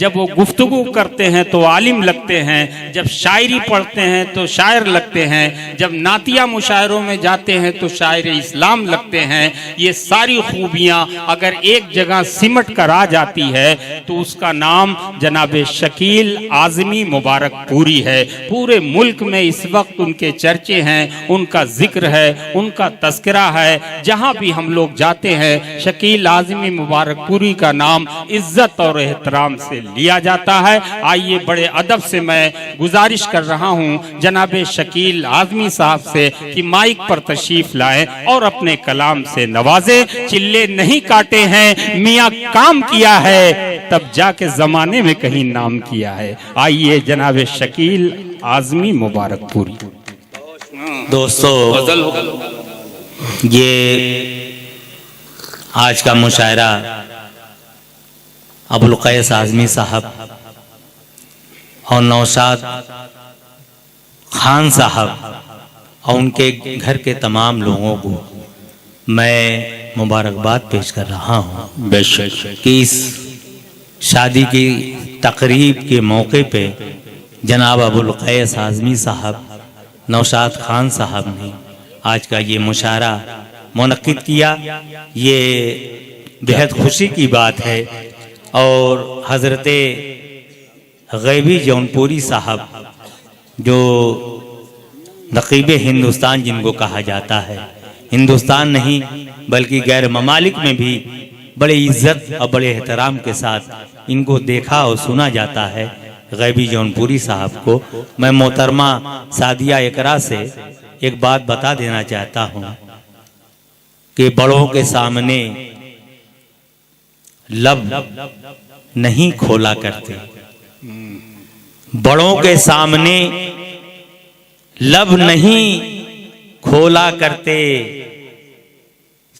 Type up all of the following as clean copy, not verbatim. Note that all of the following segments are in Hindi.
जब वो गुफ्तगू करते हैं तो आलिम लगते हैं, जब शायरी पढ़ते हैं तो शायर लगते हैं, जब नातिया मुशायरों में जाते हैं तो शायर इस्लाम लगते हैं। ये सारी खूबियाँ अगर एक जगह सिमट कर आ जाती है तो उसका नाम जनाब शकील आज़मी मुबारकपुरी है। पूरे मुल्क में इस वक्त उनके चर्चे हैं, उनका जिक्र है, उनका तस्करा है। जहाँ भी हम लोग जाते हैं शकील आज़मी मुबारकपुरी का नाम इज्जत और एहतराम से लिया जाता है। आइए बड़े अदब से मैं गुजारिश कर रहा हूँ जनाब शकील आज़मी साहब से कि माइक पर तशरीफ लाएं और अपने कलाम से नवाजे। चिल्ले नहीं काटे हैं, मियाँ काम किया है, तब जाके जमाने में कहीं नाम किया है। आइए जनाब शकील आज़मी मुबारकपुरी। दोस्तों, ये आज का मुशायरा अबुल कैस आज़मी साहब और नौशाद खान साहब और उनके घर के तमाम लोगों को मैं मुबारकबाद पेश कर रहा हूँ बेशक कि इस शादी की तकरीब के मौके पे जनाब अबुल कैस आज़मी साहब, नौशाद खान साहब ने आज का ये मुशायरा मुनक्किद किया। ये बेहद खुशी की बात है। और हज़रत गैबी जौनपुरी साहब जो नक़ीब हिंदुस्तान जिनको कहा जाता है, हिंदुस्तान नहीं बल्कि गैर ममालिक में भी बड़े इज्जत और बड़े एहतराम के साथ इनको देखा और सुना जाता है। गैबी जौनपुरी साहब को मैं मोहतरमा सादिया इकरा से एक बात बता देना चाहता हूँ कि बड़ों के सामने लब नहीं खोला करते, बड़ों के सामने लब नहीं खोला करते,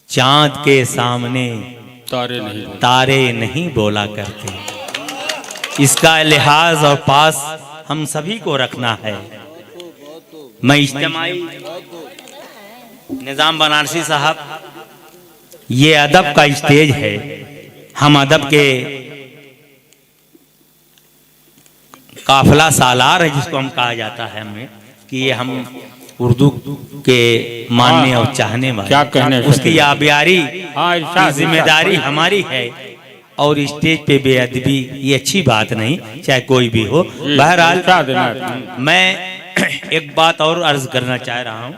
चांद के सामने तारे नहीं बोला करते। इसका लिहाज और पास हम सभी को रखना है। मैं इज्तिमाई निज़ाम बनारसी साहब, ये अदब का स्टेज है। हम अदब के काफिला सालार है जिसको हम कहा जाता है हमें कि ये हम उर्दू के मानने और चाहने वाले, क्या कहने, उसकी आबियारी जिम्मेदारी हमारी है। और स्टेज पे बेअदबी ये अच्छी बात नहीं, चाहे कोई भी हो। बहरहाल मैं एक बात और अर्ज करना चाह रहा हूँ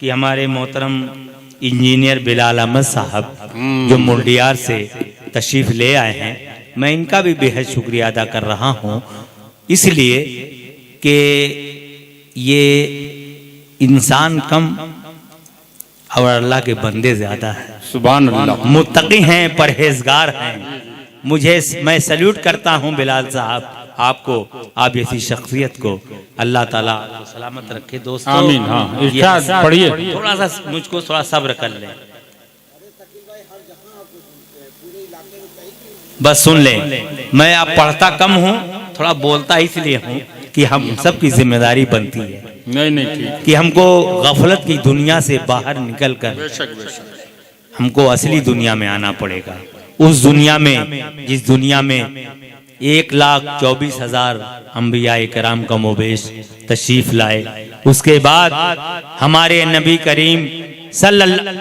कि हमारे मोहतरम इंजीनियर बिलाल अहमद साहब जो मुर्डियार से तशरीफ ले आए हैं, मैं इनका भी बेहद शुक्रिया अदा कर रहा हूँ, इसलिए कि ये इंसान कम और अल्लाह के बंदे ज्यादा है। सुभान अल्लाह। मुत्तकी हैं, परहेजगार हैं। मैं सल्यूट करता हूँ बिलाल साहब आपको, आप ऐसी शख्सियत को अल्लाह ताला सलामत रखे। दोस्तों आमीन। हाँ, पढ़िए। थोड़ा सा मुझको थोड़ा सब्र कर ले, बस सुन ले। मैं आप पढ़ता कम हूँ, थोड़ा बोलता इसलिए हूँ कि हम सब की जिम्मेदारी बनती है नहीं ठीक, कि हमको गफलत की दुनिया से बाहर निकल कर हमको असली दुनिया में आना पड़ेगा। उस दुनिया में जिस दुनिया में 1,24,000 अंबिया इकराम का मोबेश तशरीफ लाए, उसके बाद हमारे नबी करीम सल्लल्लाहु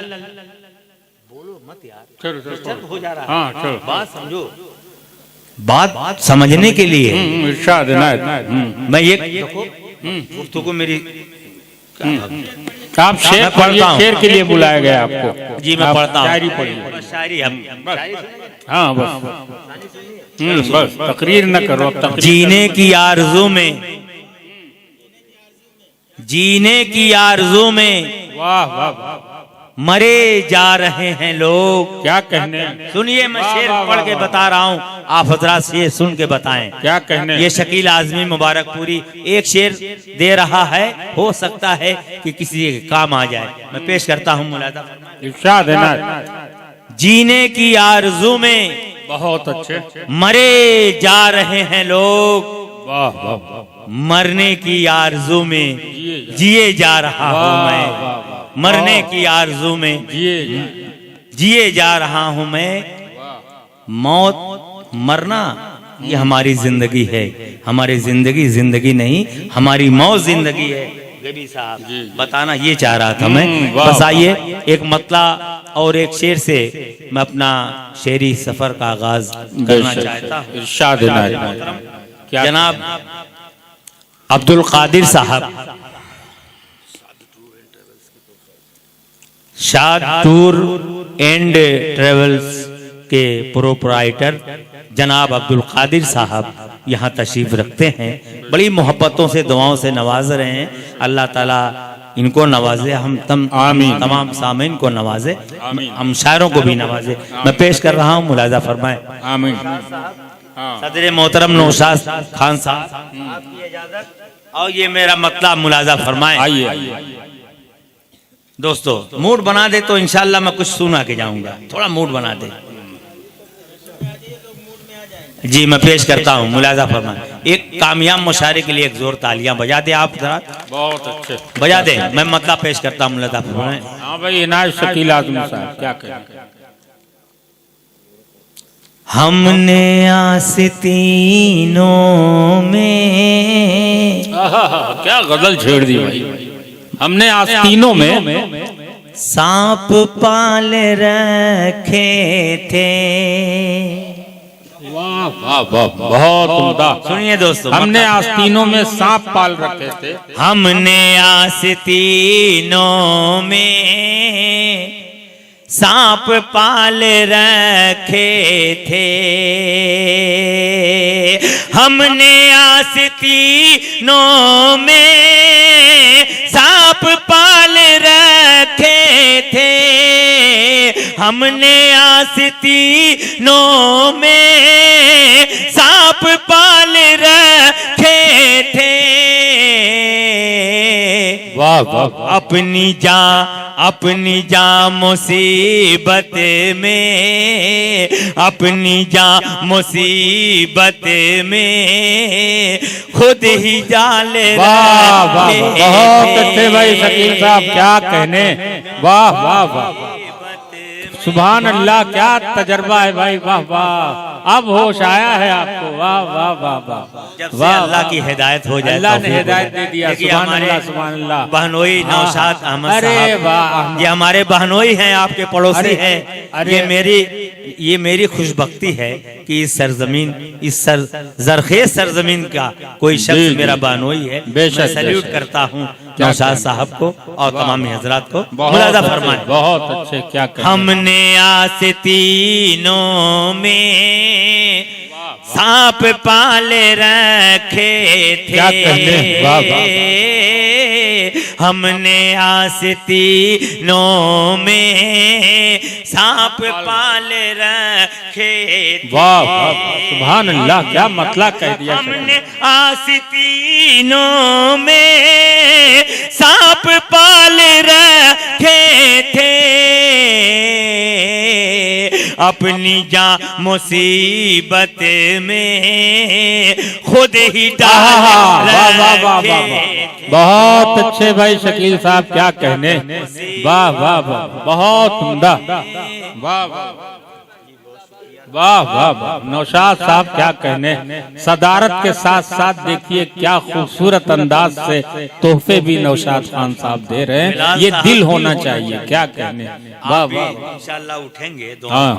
हो जा रहा है, बात समझो, बात समझने के लिए मैं ये को मेरी आप शेर पढ़ता हूँ, शेर के लिए बुलाया गया आपको। जी मैं पढ़ता हूँ शायरी पढ़िए। शायरी हाँ बस तकरीर न करो। जीने की आरज़ू में, जीने की आरज़ू में वाह वाह वाह, मरे जा रहे हैं लोग। क्या कहने, सुनिए मैं शेर पढ़ के बता रहा हूँ, आप हजरात से सुन के बताएं क्या कहने। ये शकील आज़मी मुबारकपुरी एक शेर दे रहा है, हो सकता है कि किसी के काम आ जाए। मैं पेश करता हूँ मुलादा। इरशाद है ना। जीने की आरज़ू में बहुत अच्छे, मरे जा रहे हैं लोग, वाह वाह, मरने की आरज़ू में जिए जा रहा हूँ मैं, मरने की आरज़ू में जिए जा रहा हूँ मैं। मौत मरना ये हमारी जिंदगी है। हमारी जिंदगी जिंदगी नहीं, हमारी मौत जिंदगी है। गबी साहब बताना ये चाह रहा था मैं। बस आइए एक मतला और एक शेर से मैं अपना शेरी सफर का आगाज करना चाहता हूँ। इरशाद जनाब अब्दुल कादिर साहब, शाद टूर एंड ट्रेवल्स के प्रोपराइटर जनाब अब्दुल कादिर साहब यहाँ तशरीफ रखते हैं। बड़ी मोहब्बतों से दुआओं से नवाज रहे हैं। अल्लाह ताला इनको नवाजे, हम तमाम सामीन को नवाजे, हम शायरों को भी नवाजे। मैं पेश कर रहा हूँ, मुलाजा फरमाए। आमीन। सदर मोहतरम नौशाद खान साहब, आपकी इजाजत और ये मेरा मतलब मुलाजा फरमाए। आइए दोस्तों, मूड बना दे तो इंशाल्लाह मैं कुछ सुना के जाऊंगा। थोड़ा मूड बना दे जी। मैं पेश करता हूँ, मुलाजा फरमाए। एक कामयाब मुशायरे के लिए एक जोर तालियां बजा दे आप जरा। बहुत अच्छे बजा दे। मैं मतलब पेश करता हूँ, मुलाजा फरमाए। हाँ भाई, इनायत शकील आजमी साहब क्या कहें। हमने आस्तीनों में, क्या गजल छेड़ दी भाई। हमने आस्तीनों में सांप पाल रखे थे। वाह वाह वाह, बहुत उम्दा। सुनिए दोस्तों, हमने आस्तीनों में सांप पाल रखे थे। हमने आस्तीनों में सांप पाल रखे थे। हमने आस्तीनों में सांप पाल रखे थे। हमने आस्तीनों में सांप पाल रखे थे। वाह वाह। अपनी जान मुसीबत में, अपनी जान मुसीबत में खुद ही जाल। वाह वाह, बहुत अच्छे भाई शकील साहब, क्या कहने। वाह वाह वाह, सुभान अल्लाह, क्या तजर्बा है भाई। वाह वाह, अब होश आया है आपको। वाह वाह वाह वाह। जब से अल्लाह की हिदायत हो जाए, अल्लाह ने हिदायत दे दिया। सुभान अल्लाह, सुभान अल्लाह। बहनोई नौशाद अहमद अरे साहब, वाह, ये हमारे बहनोई हैं, आपके पड़ोसी हैं। ये मेरी खुशबख्ती है कि इस सरजमीन, इस जरखेज सरजमीन का कोई शख्स मेरा बहनोई है। मैं सैल्यूट करता हूँ नौशाद साहब को और तमाम हजरात को। मुलाजा फरमाए। बहुत अच्छे, क्या कहने। हमने आस्तीनों में सांप पाल रखे थे। क्या कहने। वाह वाह। हमने आस्तीनों में सांप पाल रखे थे। वाह वाह, सुभान अल्लाह, क्या मतलब कह दिया। हमने आस्तीनों में सांप पाल रखे थे। अपनी जान मुसीबत में खुद ही डाल रखे। बहुत अच्छे भाई शकील साहब, क्या कहने। वाह वाह वाह, बहुत उम्दा। वाह वाह वाह वाह वाह, नौशाद साहब क्या कहने। सदारत के साथ साथ देखिए क्या खूबसूरत अंदाज से तोहफे भी नौशाद खान साहब दे रहे हैं। ये दिल होना चाहिए, क्या कहने। वाह वाह, इंशाल्लाह उठेंगे। हाँ,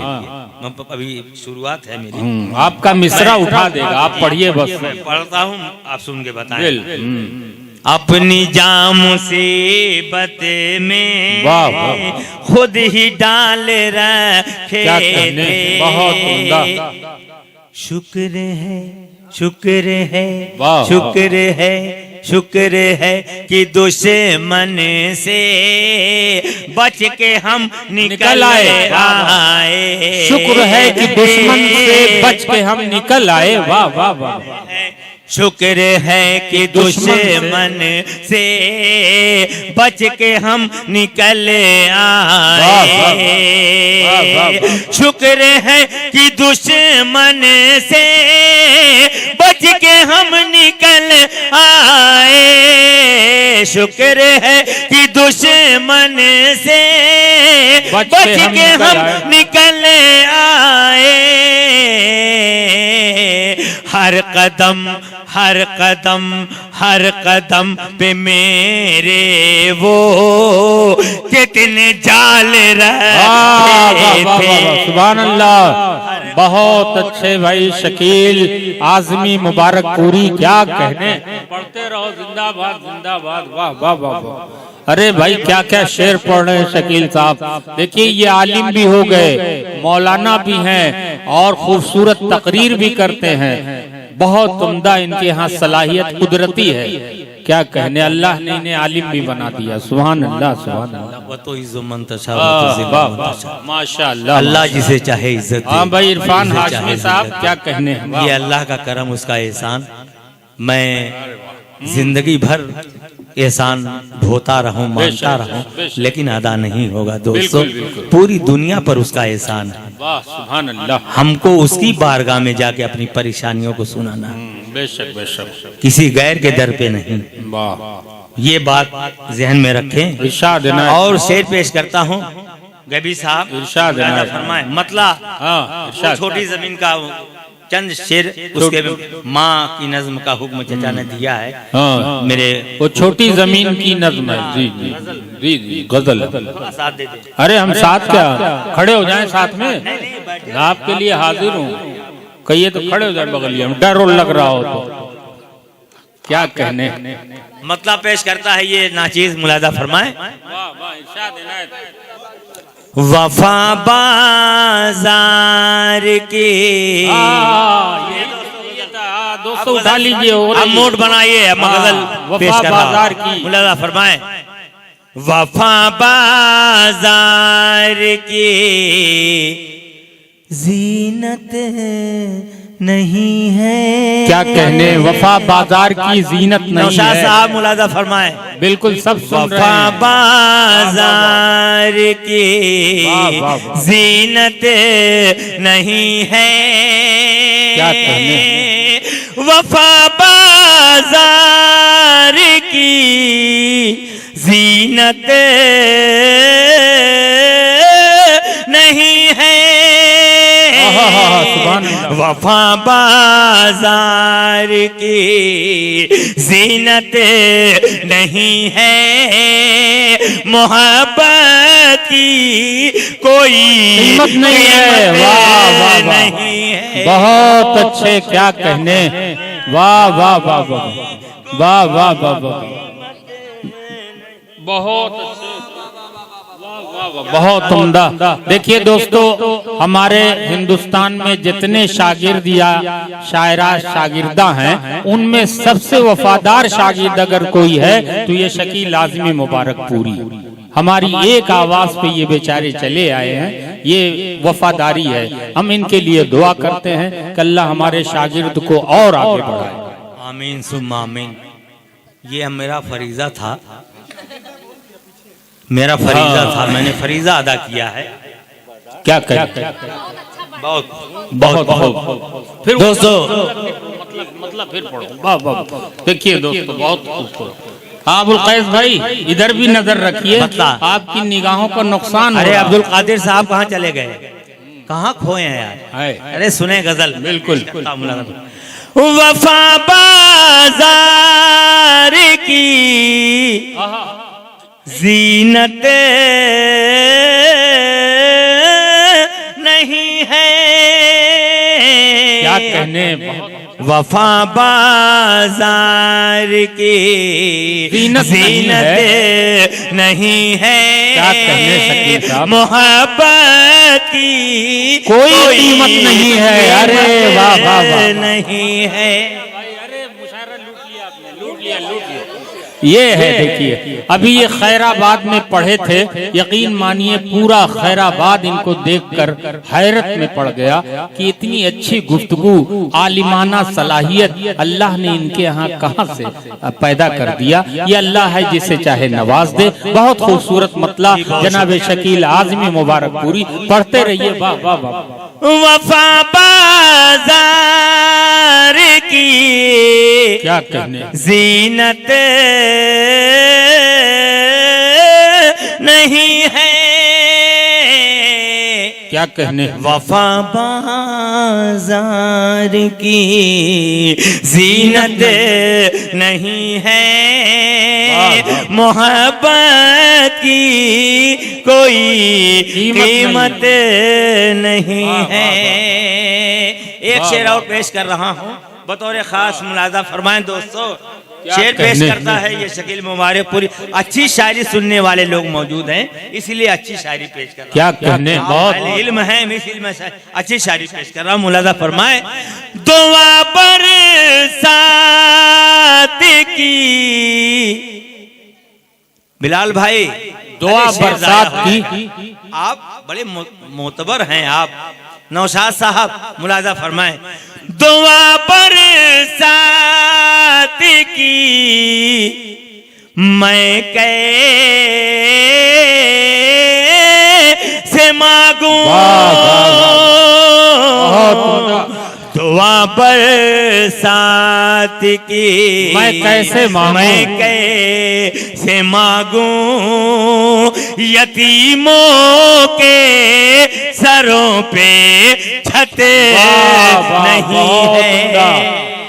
अभी शुरुआत है मेरी। आपका मिसरा उठा देगा, आप पढ़िए बस। पढ़ता हूँ, आप सुन के बताएं। अपनी जान मुसीबत में वाह वाह, खुद ही डाल रखे थे। बहुत उम्दा। शुक्र है, शुक्र है, वाह, शुक्र है, शुक्र है कि दुश्मन से बच के हम निकल आए। शुक्र है कि दुश्मन से बच के हम निकल आए। वाह वाह वाह। शुक्र है कि दुश्मन से बच के हम निकल आए। शुक्र है कि दुश्मन से बच के हम निकल आए। शुक्र है कि दुश्मन से बच के हम निकल आए। हर कदम हर कदम हर कदम पे मेरे वो कितने जाल रहे थे। सुभान अल्लाह, बहुत अच्छे भाई शकील आजमी मुबारकपुरी, क्या कहने, पढ़ते रहो, जिंदाबाद जिंदाबाद, वाह वाह वाह वाह। अरे भाई क्या क्या शेर पढ़ रहे हैं शकील साहब। देखिए ये आलिम भी हो गए, मौलाना भी हैं और खूबसूरत तकरीर भी करते हैं। बहुत उम्दा इनके यहाँ सलाहियत कुदरती है, क्या कहने। अल्लाह ने इन्हें आलिम भी बना दिया। सुभान अल्लाह सुभान अल्लाह, माशाअल्लाह, अल्लाह जिसे चाहे इज्जत। हाँ भाई इरफान हाशमी साहब, क्या कहने। ये अल्लाह का करम, उसका एहसान। मैं जिंदगी भर एहसान ढोता रहूं, मानता रहूं, लेकिन अदा नहीं होगा दोस्तों। पूरी दुनिया पर उसका एहसान है। वाह सुभान अल्लाह। हमको उसकी बारगाह में जाके अपनी परेशानियों को सुनाना है, बेशक बेशक, किसी गैर के दर पे नहीं। वाह, ये बात जहन में रखें। इरशाद है। और शेर पेश करता हूँ गबी साहब, इरशाद है, फरमाए। मतलब छोटी जमीन का चंद शेर, उसके माँ की नज्म का हुक्म चचा ने दिया है। हाँ, मेरे वो छोटी जमीन की नज्म है। जी जी जी जी, गजल। साथ दे दे। अरे हम साथ क्या, खड़े हो जाएं साथ में, आपके लिए हाजिर हूँ। कहिए तो खड़े हो जाए बगलिया में, डर लग रहा हो तो, क्या कहने। मतलब पेश करता है ये नाचीज, मुलादा फरमाए। वफा बाजार के दोस्तों उठा लीजिए, अब मूड बनाइए। मगजल पेश कर बाजार की, मुलादा फरमाए। वफा बाजार की जीनत नहीं है, क्या कहने। वफा बाजार की जीनत नहीं है। नौशाद साहब मुलादा फरमाए। बिल्कुल सब सुन रहे हैं। वफा बाजार की जीनत नहीं है, क्या कहने। वफा बाजार की जीनत नहीं है, वफा बाजार की जीनत नहीं है, मोहब्बत की कोई कीमत नहीं है। वाह वाह वाह, बहुत अच्छे, क्या कहने। वाह वाह वाह वाह वाह वाह वाह वाह, बहुत अच्छे, बहुत उम्दा। देखिए दोस्तों, हमारे हिंदुस्तान में जितने शागिर्द या शायरा शागिर्दा हैं, उनमें सबसे वफादार शागिर्द अगर कोई है तो ये शकील आजमी मुबारकपुरी। हमारी एक आवाज पे ये बेचारे चले आए हैं, ये वफादारी है। हम इनके लिए दुआ करते हैं कि अल्लाह हमारे शागिर्द को और आगे बढ़ाए। आमीन सुम्मा आमीन। ये मेरा फरीजा था, मेरा फरीजा था, मैंने फरीजा अदा किया है। क्या करें। बहुत बहुत बहुत। फिर दोस्तों मतलब फिर पढ़ो। वाह वाह। देखिए दोस्तों, बहुत खूबसूरत। हाँ अब्दुल कैस भाई, इधर भी नजर रखिए, आपकी निगाहों का नुकसान। अरे अब्दुल कादिर साहब कहाँ चले गए, कहाँ खोए हैं यार। अरे सुने गजल। बिल्कुल। वफा बाजार की जीनत नहीं है, क्या कहने। वफा बाजार की जीनत नहीं है, क्या कहने शकील साहब। मोहब्बत की कोई कीमत नहीं है। अरे वाह वाह वाह, नहीं है। अरे मुशायरा लूट लिया आपने, लूट लिया लूट लिया। ये है, देखिए अभी ये खैराबाद में पढ़े थे, यकीन मानिए पूरा खैराबाद इनको देखकर हैरत में पड़ गया कि इतनी अच्छी गुफ्तगू, आलिमाना सलाहियत अल्लाह ने इनके यहाँ कहाँ से पैदा कर दिया। ये अल्लाह है जिसे चाहे नवाज दे। बहुत खूबसूरत मतला जनाब शकील आजमी मुबारकपुरी, पढ़ते रहिए। वाह वाह वाह। वफा बाजार की क्या कहने। जीनत कहने, वफा बाजार की जीनत नहीं है, मोहब्बत की कोई कीमत नहीं है। एक शेर और पेश कर रहा हूँ, बतौर खास मुलाजा फरमाएं दोस्तों। शेर पेश करता है ये शकील मुबारकपुरी। अच्छी शायरी सुनने वाले लोग मौजूद हैं, इसलिए अच्छी शायरी पेश कर रहा हूं। क्या कहने, बहुत इल्म है, अच्छी शायरी पेश कर रहा हूँ। मुलाजा फरमाए। दुआ बरसात की, बिलाल भाई दुआ बरसात की। आप बड़े मोतबर हैं आप। नौशाद साहब मुलाजा फरमाए। दुआ बरसात की मैं कैसे मांगूं, दुआ बरसात की मैं कैसे मांगूं, यतीमों के सरों पे छत नहीं है।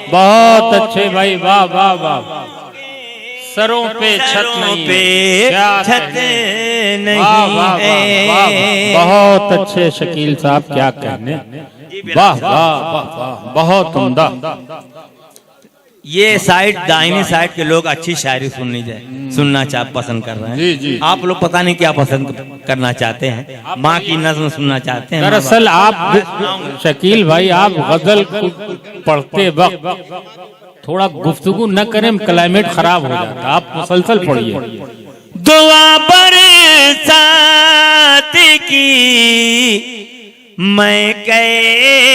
बहुत अच्छे भाई, वाह वाह वाह। सरों पे छत नहीं है। बहुत अच्छे शकील साहब, क्या कहने, वाह वाह वाह, बहुत उम्दा। ये साइड दाहिनी साइड के लोग अच्छी शायरी सुनना पसंद कर रहे हैं। जी जी। आप लोग पता नहीं क्या पसंद करना चाहते हैं, माँ की नज़्म सुनना चाहते हैं। दरअसल आप शकील भाई, आप गजल पढ़ते वक्त थोड़ा गुफ्तगू न करें, क्लाइमेट खराब हो जाता, आप मुसलसल पढ़िए। दुआ बरसात की मैं कैसे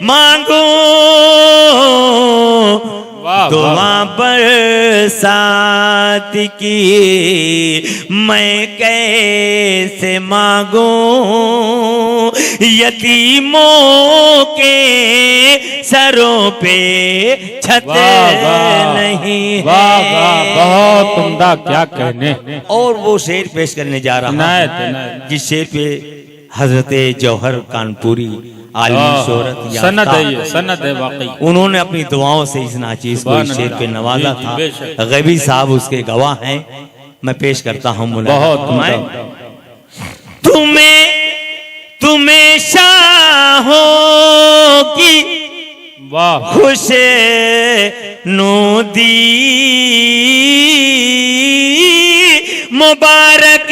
मांगूं, दुआ बरसात की मैं कैसे मांगूं, यतीमों के सरों पे छत नहीं है। बहुत उम्दा, क्या कहने। और वो शेर पेश करने जा रहा हूं, जिस शेर पे हजरत जौहर कानपुरी आलिम शोहरत सनद है वाकई, उन्होंने अपनी दुआओं से इस नाचीज को इस शेर पे नवाजा था। गैबी साहब उसके गवाह हैं। मैं पेश करता हूँ। बहुत तुम्हें शाहों की खुश नूदी मुबारक,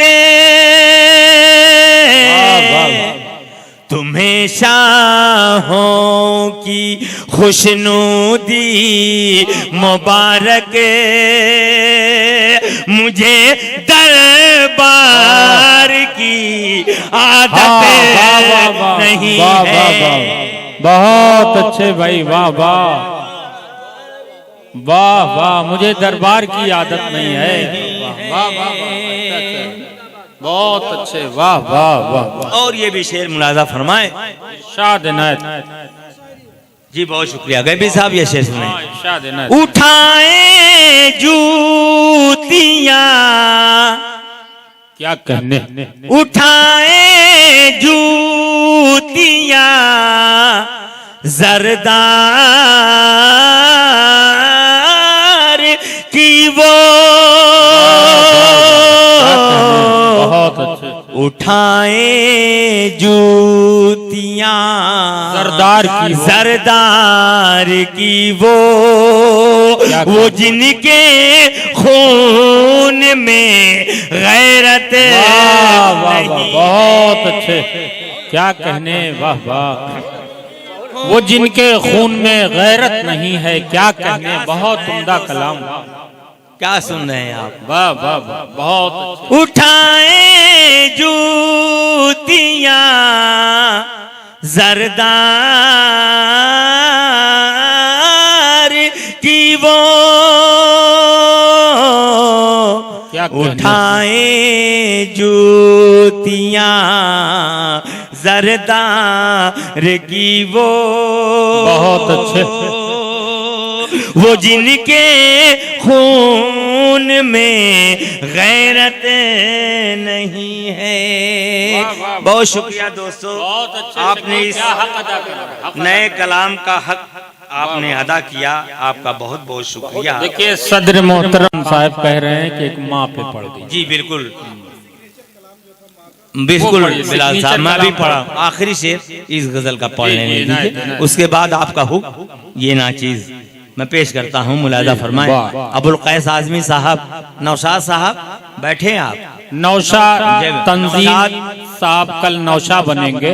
तुम्हें शाहों की खुशनुदी मुबारक, मुझे दरबार की आदत नहीं है। बहुत अच्छे भाई, वाह वाह वाह वाह, मुझे दरबार की आदत नहीं है। वाह वाह, बहुत अच्छे, वाह वाह वाह। और ये भी शेर मुलाजा फरमाए। शाद इनायत जी, बहुत शुक्रिया। गैबी साहब ये शेर सुनाए। शाद इनायत। उठाए जूतियां, क्या कहने, उठाए जूतियां जरदार की वो, उठाए जूतियां सरदार की वो जिनके खून में गैरत नहीं। बहुत अच्छे, क्या कहने, वाह वाह। वो जिनके खून में गैरत नहीं है, क्या कहने, बहुत उम्दा कलाम। क्या सुन रहे हैं आप? वाह वाह वाह, बहुत अच्छे। उठाए जूतियां जरदार की वो, क्या उठाए जूतियां जरदार की वो, बहुत अच्छे। वो जिनके खून खून में गैरत नहीं है। बहुत शुक्रिया दोस्तों, आपने इस नए कलाम का हक आपने अदा किया, आपका बहुत बहुत शुक्रिया। देखिए सदर मोहतरम साहब कह रहे हैं कि एक माँ पे पड़ गई। जी बिल्कुल बिल्कुल बिलाल साहब, मैं भी पढ़ा आखिरी शेर इस गजल का पढ़ लेने दीजिए, उसके बाद आपका हुक्म ये नाचीज मैं पेश करता हूँ, मुलादा फरमाए। अबुल कैस आजमी साहब, नौशाद साहब बैठे आप। नौशाद तंजीम साहब कल नौशा बनेंगे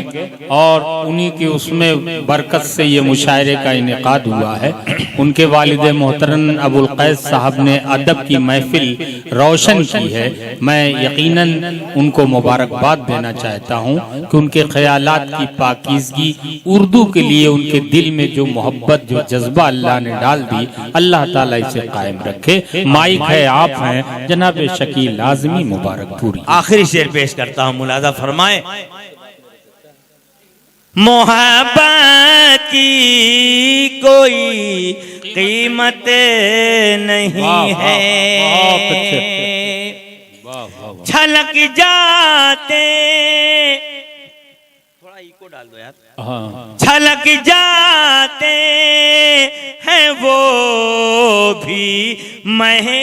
और उन्हीं की उसमें बरकत से ये मुशायरे का इनेकाद हुआ है। उनके वालिद मोहतरम अबुल कैस साहब ने अदब की महफिल रोशन की है। मैं यकीनन उनको मुबारकबाद देना चाहता हूँ कि उनके ख्यालात की पाकीज़गी, उर्दू के लिए उनके दिल में जो मोहब्बत, जो जज्बा अल्लाह ने डाल दी, अल्लाह ताला इसे कायम रखे। माइक है, आप हैं जनाब शकील आज़मी, मुबारक पूरी। आखिरी शेर पेश करता हूँ, मुलादा फरमाए। मोहब्बत की कोई कीमत नहीं है, छलक जाते, थोड़ा इको डाल दो यार, छलक जाते हैं वो भी महफिलों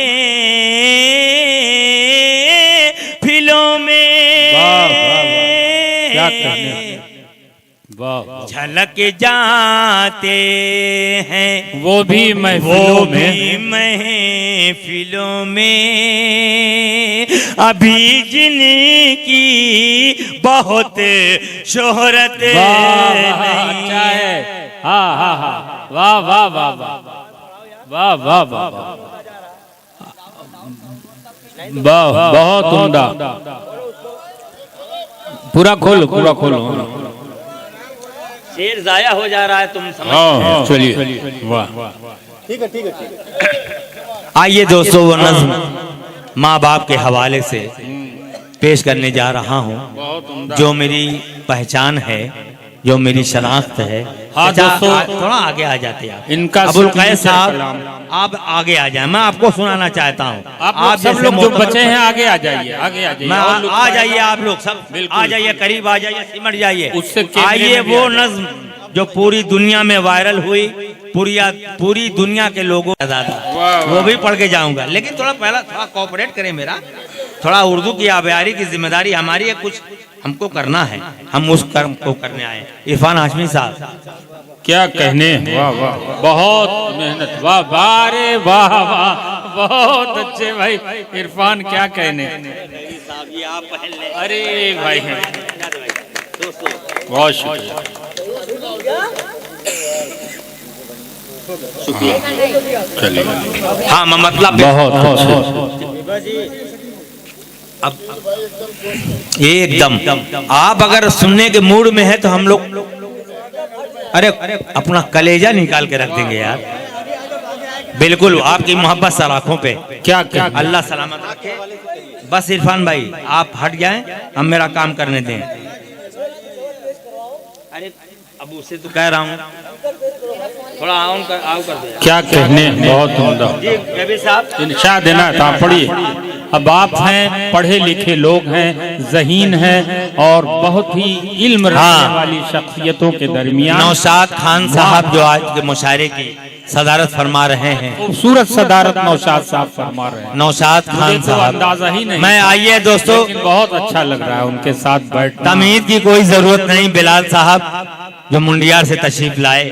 में, क्या कहने, झलक जाते हैं वो भी महफिलों में, अभी जिनकी बहुत शोहरत नहीं है। हाँ हाँ हाँ, वाह वाह वाह वाह वाह वाह वाह, बहुत उम्दा। पूरा खोलो, पूरा खोलो। शेर जाया हो जा रहा है, तुम समझ। चलिए, वाह, ठीक है ठीक है ठीक है। आइए दोस्तों, वो नज़्म माँ बाप के हवाले से पेश करने जा रहा हूँ, जो मेरी पहचान है, जो मेरी शनाख्त है। हाँ दोस्तों, थोड़ा आगे आ जाते हैं इनका अबुल कैस साहब, आप आगे आ जाए, मैं आपको सुनाना चाहता हूँ। आप सब लोग जो बचे हैं आगे आ जाइए, आगे आ जाइए, आ जाइए, आप लोग सब आ जाइए, करीब आ जाइए, सिमट जाइए। उससे आइए वो नज्म जो पूरी दुनिया में वायरल हुई, पूरी दुनिया के लोगों वो भी पढ़ के जाऊंगा, लेकिन थोड़ा पहला थोड़ा कोऑपरेट करें मेरा, थोड़ा उर्दू की आबियारी की जिम्मेदारी हमारी है, कुछ हमको करना है, हम उस कर्म को करने आए। इरफान हाशमी साहब, क्या कहने, वाह वाह, बहुत मेहनत, वाह बारे वाह वाह, बहुत अच्छे भाई इरफान, क्या कहने। अरे भाई बहुत शुक्रिया, चलिए। हाँ मतलब बहुत अच्छा। अब एकदम आप अगर सुनने के मूड में है तो हम लोग अरे अपना कलेजा निकाल के रख देंगे यार, बिल्कुल आपकी मोहब्बत सलाखों पे। क्या अल्लाह सलामत रखे। बस इरफान भाई आप हट जाएं, हम मेरा काम करने दें। अरे अब उससे तो कह रहा हूँ, थोड़ा आओ कर दे। क्या कहने, बहुत उम्दा साहब, इंशा देना था, पढ़िए। अब आप हैं, पढ़े लिखे लोग हैं, ज़हीन हैं और बहुत ही इल्म रखने वाली शख्सियतों के दरमियान नौशाद खान साहब जो आज के मुशायरे की सदारत फरमा रहे हैं, खूबसूरत सदारत नौशाद साहब फरमा रहे हैं। नौशाद खान साहब, अंदाजा ही नहीं, मैं आइए दोस्तों, बहुत अच्छा लग रहा है उनके साथ बैठ। तमीज़ की कोई जरूरत नहीं। बिलाल साहब जो मुंडियार से तशरीफ लाए,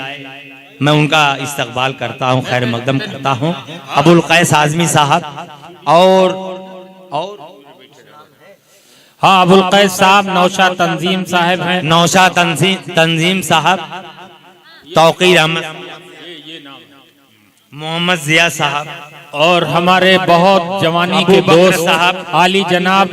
मैं उनका इस्तकबाल करता हूँ, खैर मकदम करता हूँ। अबुल कैस आज़मी साहब और हाँ अबुल कैस साहब, नौशा तंजीम साहब हैं, नौशा तंजीम साहब, तौकीर अहमद, मोहम्मद जिया साहब और हमारे बहुत जवानी के दोस्त साहब आली जनाब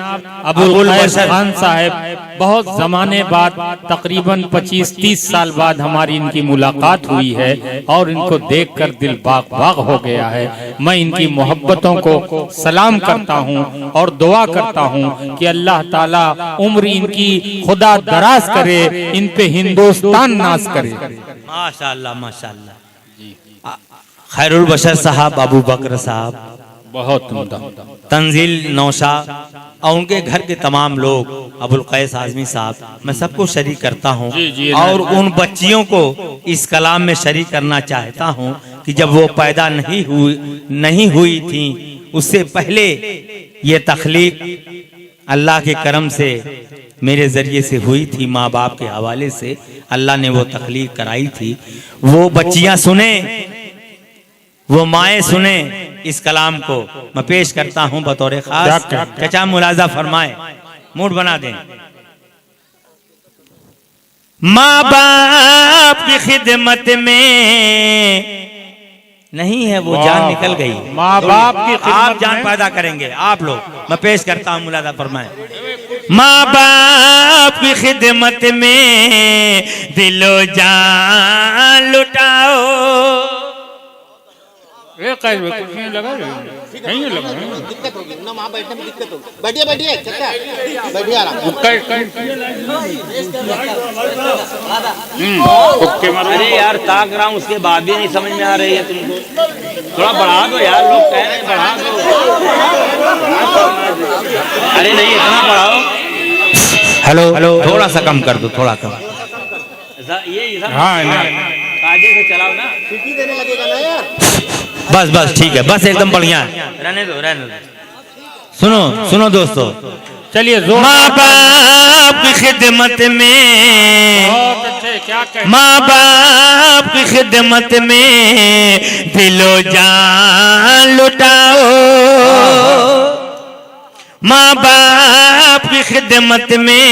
अबुल कैस खान साहब। बहुत जमाने बाद, तकरीबन 25-30 साल बाद हमारी इनकी मुलाकात हुई है और इनको देखकर दिल बाग बाग हो गया है। मैं इनकी मोहब्बतों को सलाम करता हूँ और दुआ करता हूँ कि अल्लाह ताला उम्र इनकी खुदा दराज करे, इन पे हिंदुस्तान नाज करे। माशाअल्लाह माशाअल्लाह। खैरुल बशर साहब, अबू बकर साहब, बहुत तंजील नौशा और उनके घर के तमाम लोग, अबुल कैस आजमी साहब, मैं सबको शरीक करता हूँ। और उन बच्चियों को इस कलाम में शरीक करना चाहता हूँ कि जब वो पैदा नहीं हुई थी, उससे पहले ये तख्लीक अल्लाह के करम से मेरे जरिए से हुई थी, माँ बाप के हवाले से अल्लाह ने वो तख्लीक कराई थी। वो बच्चियां सुने, वो माएँ सुने इस कलाम को। मैं पेश करता हूं बतौर खास। चचा मुलाजा फरमाए, मूड बना दें। माँ बाप की खिदमत में नहीं है वो जान निकल गई, माँ बाप की आप जान पैदा करेंगे आप लोग। मैं पेश करता हूं मुलाजा फरमाए। माँ बाप की खिदमत में दिलो जान लुटाओ। कुर्सी लगा नहीं लगा, दिक्कत होगी ना, वहाँ बैठने में दिक्कत होगी। बैठिए बैठिए चाचा, बैठिए आराम। अरे यार ताक रहा हूँ, उसके बाद भी नहीं समझ में आ रही है तुमको। थोड़ा बढ़ा दो यार, लोग कह रहे हैं बढ़ा दो। अरे नहीं इतना बढ़ाओ। हेलो हेलो, थोड़ा सा कम कर दो, थोड़ा कम। ये हाँ काजे से चलाओ ना, सीटी देने लगेगा ना यार। बस बस ठीक है, बस एकदम बढ़िया, रहने दो रहने दो। सुनो सुनो दोस्तों, चलिए। माँ बाप की खिदमत में, बहुत अच्छे, क्या कहें, माँ बाप की खिदमत में दिलो जान लुटाओ। माँ बाप की खिदमत में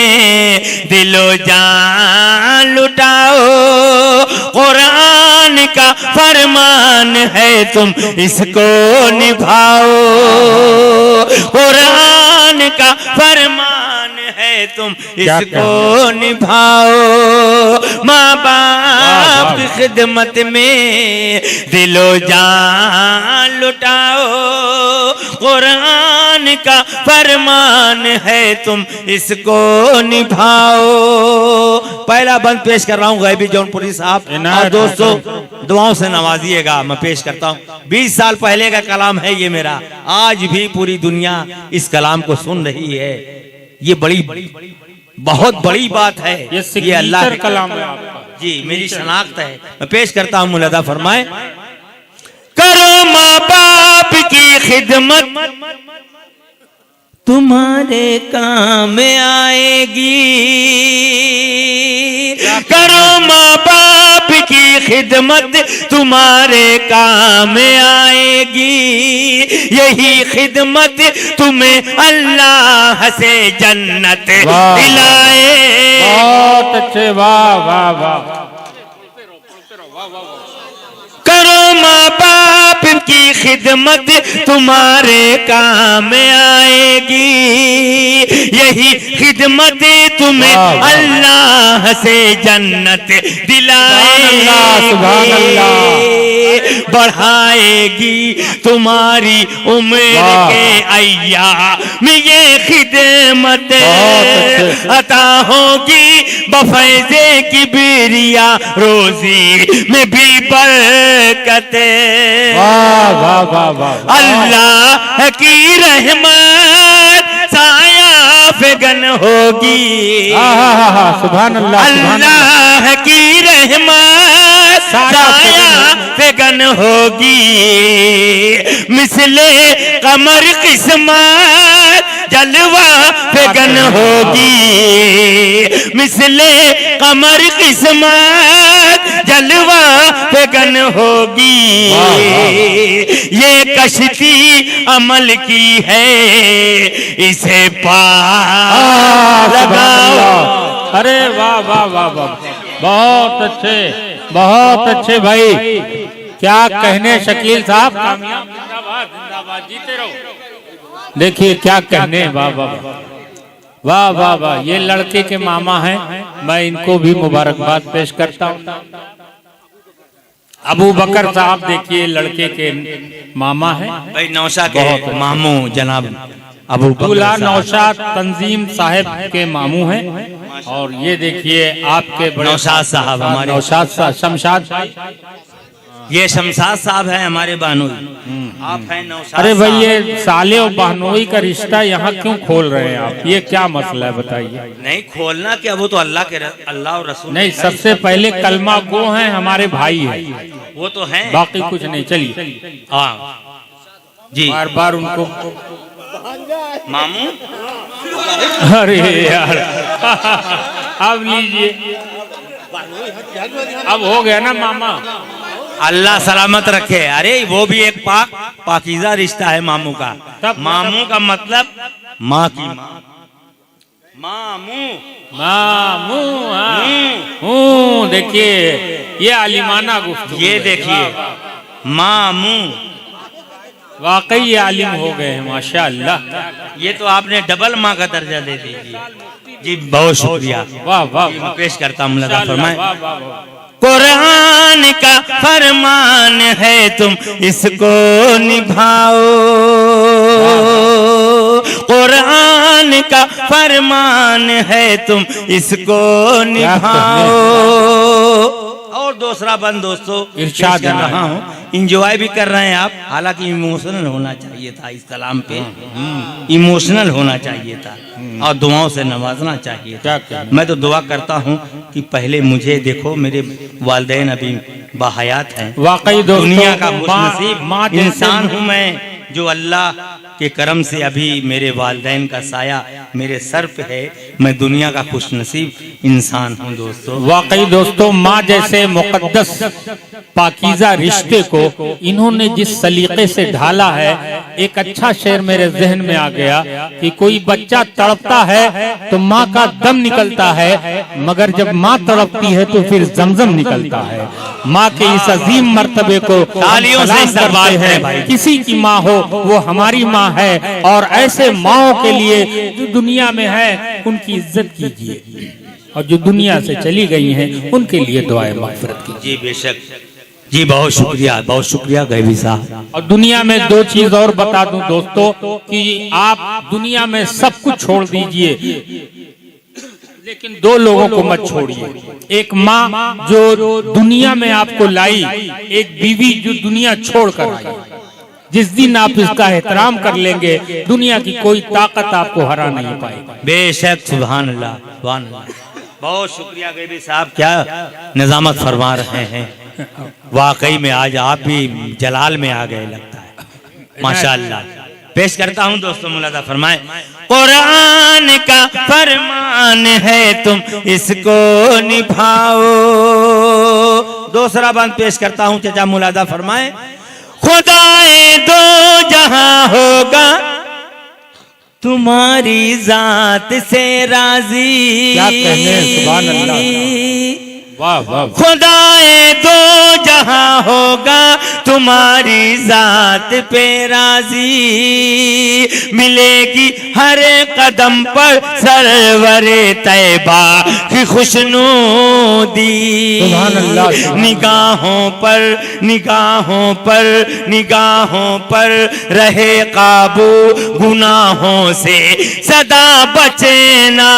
दिलो जान लुटाओ। कुरान का फरमान है तुम इसको निभाओ। कुरान का फरमान है तुम इसको निभाओ। माँ बाप की खिदमत में दिलो जान लुटाओ। कुरान का फरमान है तुम इसको निभाओ। पहला बंद पेश कर रहा हूँ गैबी जौनपुरी साहब, और दोस्तों दुआओं से नवाजिएगा। मैं पेश करता हूँ, 20 साल पहले का कलाम है ये मेरा, आज भी पूरी दुनिया इस कलाम को सुन रही है। ये बड़ी बहुत बड़ी बात है, ये अल्लाह का कलाम है जी, मेरी शनाख्त है। मैं पेश करता हूँ, मुलादा फरमाए। करो माँ बाप की खिदमत तुम्हारे काम आएगी। करो माँ बाप की खिदमत तुम्हारे काम आएगी। यही खिदमत तुम्हें अल्लाह से जन्नत दिलाए। बहुत अच्छे, वाह वाह वाह। करो माँ बाप की खिदमत तुम्हारे काम आएगी। यही खिदमत तुम्हें अल्लाह से जन्नत दिलाएगी, बढ़ाएगी तुम्हारी उम्र के अय्याम ये खिदमत। अता होगी बफैज़े की बिरिया रोजी में भी बरकत। अल्लाह की रहमत साया फेगन होगी। सुभान अल्लाह। अल्लाह की रहमत साया फेगन होगी। मिसले कमर किस्मत जलवा फेगन होगी। मिसले कमर किस्मत जलवा फेगन होगी। ये कश्ती अमल की है, इसे पार लगाओ। अरे वाह वाह वाह वाह, बहुत अच्छे, बहुत अच्छे भाई, क्या कहने शकील साहब। जिंदाबाद जिंदाबाद, जीते रहो। देखिए क्या कहने, वाह वाह वाह वाह वाह। ये लड़के के मामा हैं, मैं इनको भी मुबारकबाद पेश करता हूँ। अबू बकर साहब देखिए लड़के के मामा हैं, भाई नौशा के मामू जनाब अबू दूल्हा नौशाद तंजीम साहब के मामू हैं। और ये देखिए आपके बड़े नौशाद साहब, हमारे नौशाद साहब, शमशाद ये शमशाद साहब है हमारे बानोई, आप हैं नौशाद। अरे भाई ये साले और बहनोई का रिश्ता यहाँ क्यों खोल रहे हैं आप? ये क्या मसला है बताइए। नहीं खोलना क्या, वो तो अल्लाह और रसूल नहीं, सबसे पहले कलमा गो हैं, हमारे भाई हैं, वो तो हैं, बाकी कुछ नहीं। चलिए हाँ जी, बार बार उनको मामू। अरे यार अब लीजिए, अब हो गया ना मामा। अल्लाह सलामत रखे। अरे वो भी एक पाकीज़ा रिश्ता है मामू का। मामू का मतलब माँ की माँ, मामू मामू। देखिए ये आलिमाना गुफ्तगू, ये देखिए मामू, वाकई ये आलिम हो गए हैं माशाअल्लाह। ये तो आपने डबल माँ का दर्जा दे दीजिए जी, बहुत शुक्रिया। वाह वाह, पेश करता हूँ मुलादा माशाअल्लाह, फरमाए। वाह वाह वाह। कुरान का फरमान है तुम इसको निभाओ, कुरान का फरमान है तुम इसको निभाओ। और दूसरा बंद दोस्तों इरशाद कर रहा हूँ, इंजॉय भी कर रहे हैं आप, हालांकि इमोशनल होना चाहिए था इस कलाम पे, इमोशनल होना चाहिए था और दुआओं से नवाजना चाहिए था। मैं तो दुआ करता हूँ कि पहले मुझे देखो, मेरे वालिदैन अभी बाहयात हैं, वाकई दुनिया का खुशनसीब इंसान हूँ मैं, जो अल्लाह के करम से अभी मेरे वालिदैन का साया मेरे सर पे है। मैं दुनिया का खुशनसीब इंसान हूँ दोस्तों। वाकई दोस्तों, माँ जैसे मुकद्दस पाकीज़ा रिश्ते को इन्होंने जिस सलीके से ढाला है, एक अच्छा शेर मेरे जहन में आ गया कि कोई बच्चा तड़पता है तो माँ का दम निकलता है, मगर जब माँ तड़पती है तो फिर जमजम निकलता है। माँ के इस अजीम मर्तबे को तालियों से करते हैं। किसी की माँ हो वो हमारी माँ है, और ऐसे माँओं के लिए जो दुनिया में है उनकी इज्जत कीजिए, और जो दुनिया से चली गई हैं उनके लिए दुआए मग़फ़िरत कीजिए। जी बेशक जी, बहुत शुक्रिया गैबी साहब। और दुनिया में दो चीज और बता दूं दोस्तों कि आप दुनिया में सब कुछ छोड़ दीजिए, लेकिन दो लोगों को मत छोड़िए। एक माँ जो दुनिया में आपको लाई, एक बीवी जो दुनिया छोड़ कर आई। जिस दिन आप इसका एहतराम कर लेंगे, दुनिया की कोई ताकत आपको हरा नहीं पाएगी। बेशक, सुभान अल्लाह, सुभान अल्लाह। बहुत शुक्रिया गैबी साहब, क्या निजामत फरमा रहे हैं। वाकई में आज आप भी जलाल में आ गए लगता है, माशाअल्लाह। पेश करता हूँ दोस्तों, मुलादा फरमाए। कुरान का फरमान है तुम इसको निभाओ। दूसरा बंद पेश करता हूँ चाचा, मुलादा फरमाए। खुदाए दो जहां होगा तुम्हारी जात से राजी। क्या कहने, सुभान अल्लाह, वाह वाह। खुदाए दो जहां होगा तुम्हारी जात पे राजी, मिलेगी हर कदम पर सरवरे तैबा की खुशनूदी। निगाहों पर रहे काबू, गुनाहों से सदा बचना।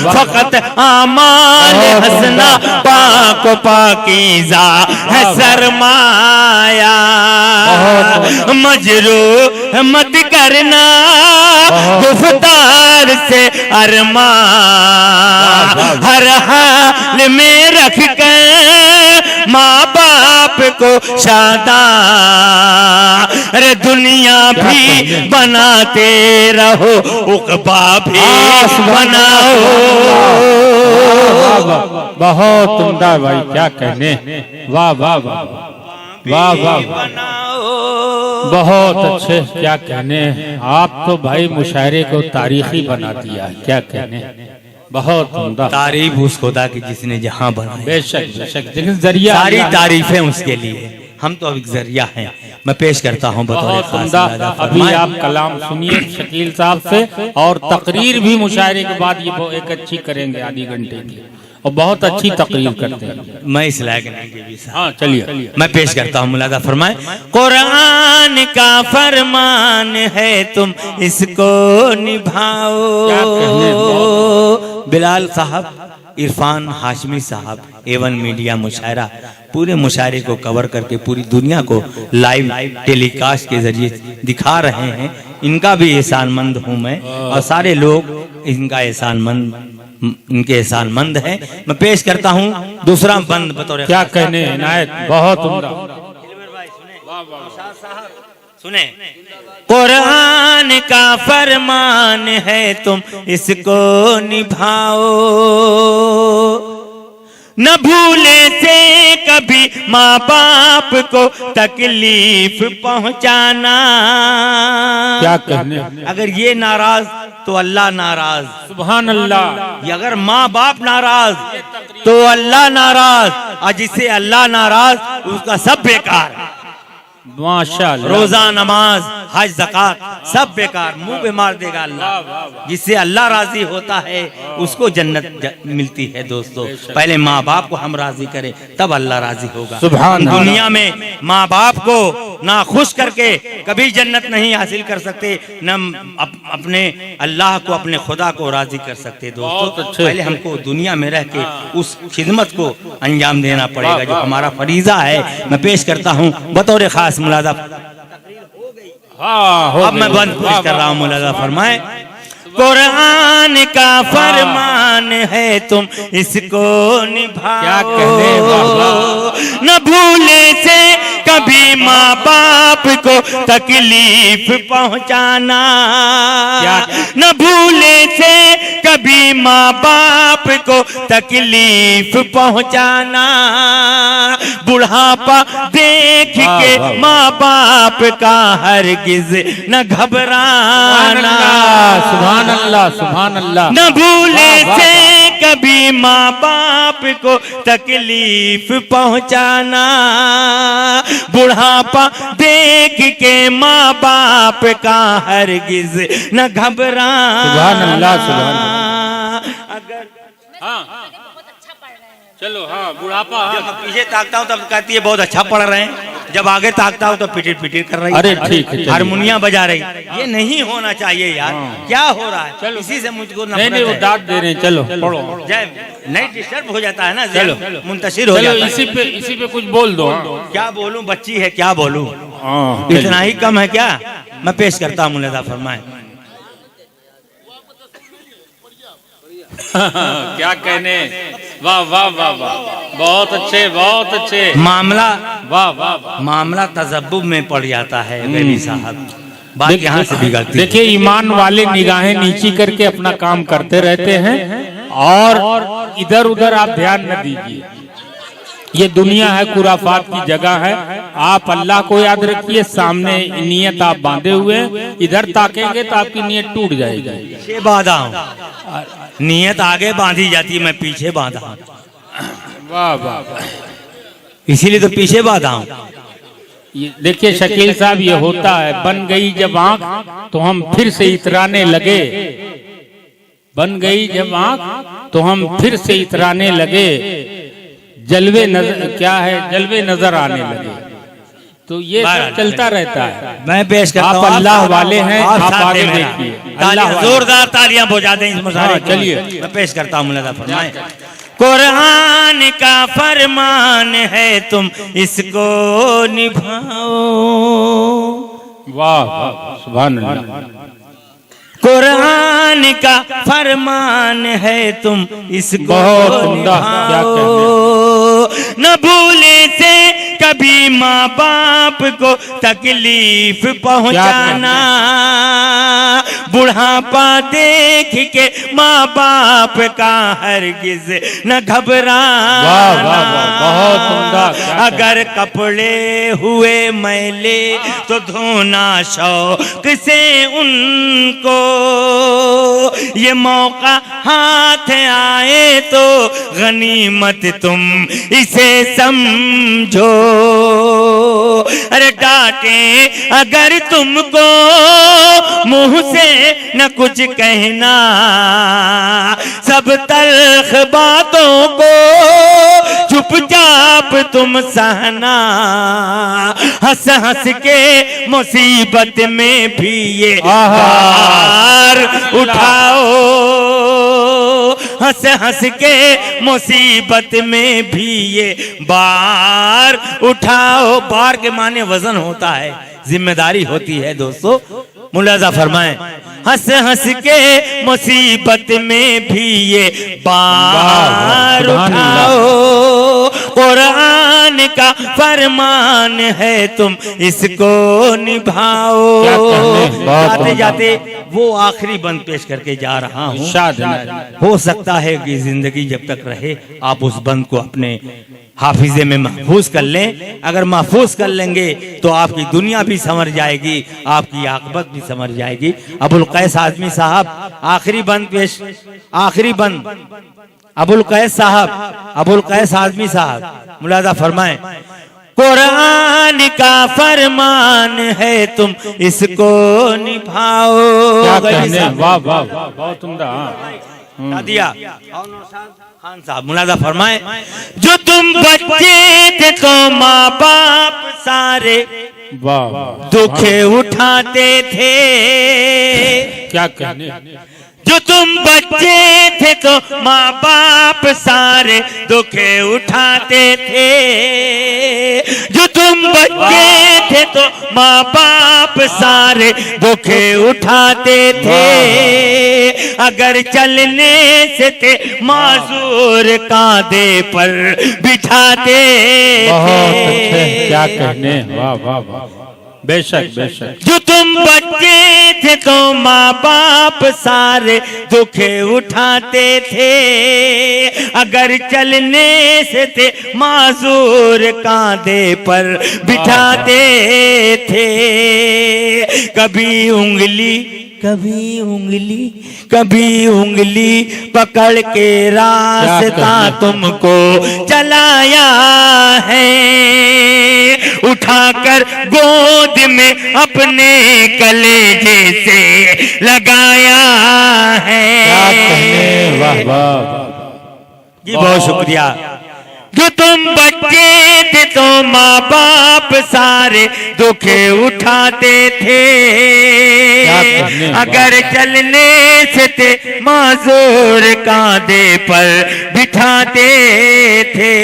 फकत आमाल हसना पाक पाकीज़ा है सरमाया। मजरू मत करना गुफ्तार से अरमा, हर हाल में रख कर माँ बाप को शादा। अरे दुनिया भी बनाते रहो, उक़बा भी बनाओ। बहुत उम्दा भाई, क्या कहने, वाह वाह वाह वाह वाह, बहुत अच्छे, क्या कहने। आप तो भाई मुशायरे को तारीखी बना दिया, क्या कहने, बहुत उम्दा। तारीफ उस खुदा की जिसने जहां बनाया। बेशक बेशक, लेकिन जरिया, सारी तारीफें उसके लिए, हम तो अभी जरिया हैं। मैं पेश करता हूँ बहुत उम्दा। अभी आप कलाम सुनिए शकील साहब से, और तकरीर भी मुशायरे के बाद ये एक अच्छी करेंगे, आधी घंटे की, और बहुत अच्छी तकरीर करते हैं। मैं इस लायक नहीं। हाँ चलिए, मैं पेश करता हूँ, मुलादा फरमाए। कुरान का फरमान है तुम इसको निभाओ, बिलाल साहब, इरफान हाशमी साहब एवन मीडिया मुशायरा पूरे मुशायरे को कवर करके पूरी दुनिया को लाइव टेलीकास्ट के जरिए दिखा रहे हैं। इनका भी एहसानमंद हूँ मैं और सारे लोग इनका इनके एहसानमंद हैं। मैं पेश करता हूँ दूसरा बंद बतौर क्या कहने इनायत, बहुत उम्दा। सुने, कुरान का फरमान है तुम इसको निभाओ, न भूले से कभी माँ बाप को तकलीफ पहुंचाना। क्या कहने, अगर ये नाराज तो अल्लाह नाराज, सुभान अल्लाह। ये अगर माँ बाप नाराज तो अल्लाह नाराज, और जिससे अल्लाह नाराज उसका सब बेकार। माशाअल्लाह, रोजा नमाज हज ज़कात सब बेकार, मुंह पे मार देगा अल्लाह। जिससे अल्लाह राजी होता है उसको जन्नत मिलती है। दोस्तों, पहले माँ बाप को हम राजी करें तब अल्लाह राजी होगा। सुभान अल्लाह। दुनिया में माँ बाप को ना खुश करके कभी जन्नत नहीं हासिल कर सकते, न अपने अल्लाह को, अपने खुदा को राजी कर सकते। दोस्तों, पहले हमको दुनिया में रह के उस खिदमत को अंजाम देना पड़ेगा जो हमारा फरीजा है। मैं पेश करता हूँ बतौर खास मुलाजा। अब मैं बंद पेश कर रहा हूँ। मुलाजा फरमाए, कुरान का फरमान है तुम इसको निभाओ, न भूले से कभी माँ बाप को तकलीफ पहुंचाना, न भूले से कभी माँ बाप को तकलीफ पहुंचाना। बुढ़ापा देख के माँ बाप का हरगिज न घबराना। सुभान अल्लाह, सुभान अल्लाह। न भूले से कभी माँ बाप को तकलीफ पहुंचाना। बुढ़ापा देख के माँ बाप का हरगिज न घबराना। सुभान अल्लाह, सुभान अल्लाह। अगर चलो, हाँ, बुढ़ापा, जब पीछे ताकता हूँ तब कहती है बहुत अच्छा पढ़ रहे हैं, जब आगे ताकता हूँ तो पिटिर पिटिर कर रही है। अरे ठीक है, हारमोनियम बजा रही। ये नहीं होना चाहिए यार। क्या हो रहा है? चलो, इसी से मुझको नहीं, वो डांट दे रहे हैं। चलो पढ़ो, जब नहीं डिस्टर्ब हो जाता है ना, चलो मुंतशिर हो जाता है। इसी पे कुछ बोल दो। क्या बोलूं, बच्ची है क्या बोलूं, इतना ही कम है क्या? मैं पेश करता हूँ, मुलाजा फरमाए। क्या कहने, वाह वाह वाह वाह, बहुत अच्छे, बहुत अच्छे। मामला, वाह वाह वाह, मामला तजब्बुब में पड़ जाता है बेबी साहब, बात यहाँ से बिगड़ती है। देखिए, ईमान वाले निगाहें नीची करके अपना काम करते रहते हैं और इधर उधर आप ध्यान न दीजिए। ये दुनिया है, खुराफात की जगह है। आप अल्लाह को याद रखिए, सामने नियत आप बांधे हुए हैं, इधर ताकेंगे तो आपकी नियत टूट जाएगी। पीछे बांधा हूँ, नियत आगे बांधी जाती है, मैं पीछे बांधा हूँ। वाह वाह, इसीलिए तो पीछे बांधा हूँ। देखिए शकील साहब, ये होता है, बन गई जब आंख तो हम फिर से इतराने लगे, बन गई जब आंख तो हम फिर से इतराने लगे, जलवे नजर, क्या है, जलवे नजर आने लगे। तो ये सब चलता रहता है। मैं पेश करता हूं, आप अल्लाह वाले हैं, आप आगे देखिए, जोरदार तालियां बजा दें इस मुशायरे। चलिए, मैं पेश करता हूं, मुलाजा फरमाएं। कुरान का फरमान है तुम इसको निभाओ। वाह वाह, सुभान अल्लाह। कुरान का फरमान है तुम इसको निभाओ, न भूले से कभी माँ बाप को तकलीफ पहुंचाना। बुढ़ापा देख के माँ बाप का हरगिज न घबराना। अगर कपड़े हुए मैले तो धोना शौक से उनको, ये मौका हाथ आए तो गनीमत तुम इसे समझो। अरे डांटे अगर तुमको मुंह से न कुछ कहना, सब तल्ख बातों को चुपचाप तुम सहना। हंस हंस के मुसीबत में भी ये हार उठाओ। हंस हंस के मुसीबत में भी ये बार उठाओ। बार के माने वजन होता है, जिम्मेदारी होती है दोस्तों, मुलाजा फरमाएं। हंस हंस के मुसीबत में भी ये बार उठाओ। कुरान का फरमान है तुम इसको निभाओ। जाते जाते वो आखिरी बंद पेश करके जा रहा हूँ। हो सकता है कि जिंदगी जब तक रहे आप उस बंद को अपने हाफिजे में महफूज कर लें। अगर महफूज कर लेंगे तो आपकी दुनिया भी संवर जाएगी, आपकी आकबत भी संवर जाएगी। अबुल कैस आजमी साहब आखिरी बंद पेश, आखिरी बंद अबुल कैस साहब, अबुल कैस आजमी साहब मुलाजा फरमाएं। कुरान का फरमान है तुम इसको निभाओ। वाह वाह बहुत उम्दा दिया खान साहब मुलाजा फरमाए। जो तुम बच्चे थे तो माँ बाप सारे दुख उठाते थे। क्या कहने, जो तुम बच्चे थे तो माँ बाप सारे दुख उठाते थे। जो तुम बच्चे थे तो माँ बाप सारे दुख उठाते थे। अगर चलने से थे माजूर कांधे पर बिठाते थे। क्या कहने, वाह वाह वाह, बेशक बेशक। जो तुम बच्चे थे तो माँ बाप सारे दुख उठाते थे। अगर चलने से थे माजूर कांधे पर बिठाते थे। कभी उंगली कभी उंगली कभी उंगली पकड़ के रास्ता तुमको चलाया है। उठाकर गोद में अपने कलेजे से लगाया है। वाह वाह जी बहुत शुक्रिया। जो तुम बच्चे थे तो माँ बाप सारे दुख उठाते थे। अगर चलने से थे माजूर कांधे पर बिठाते थे।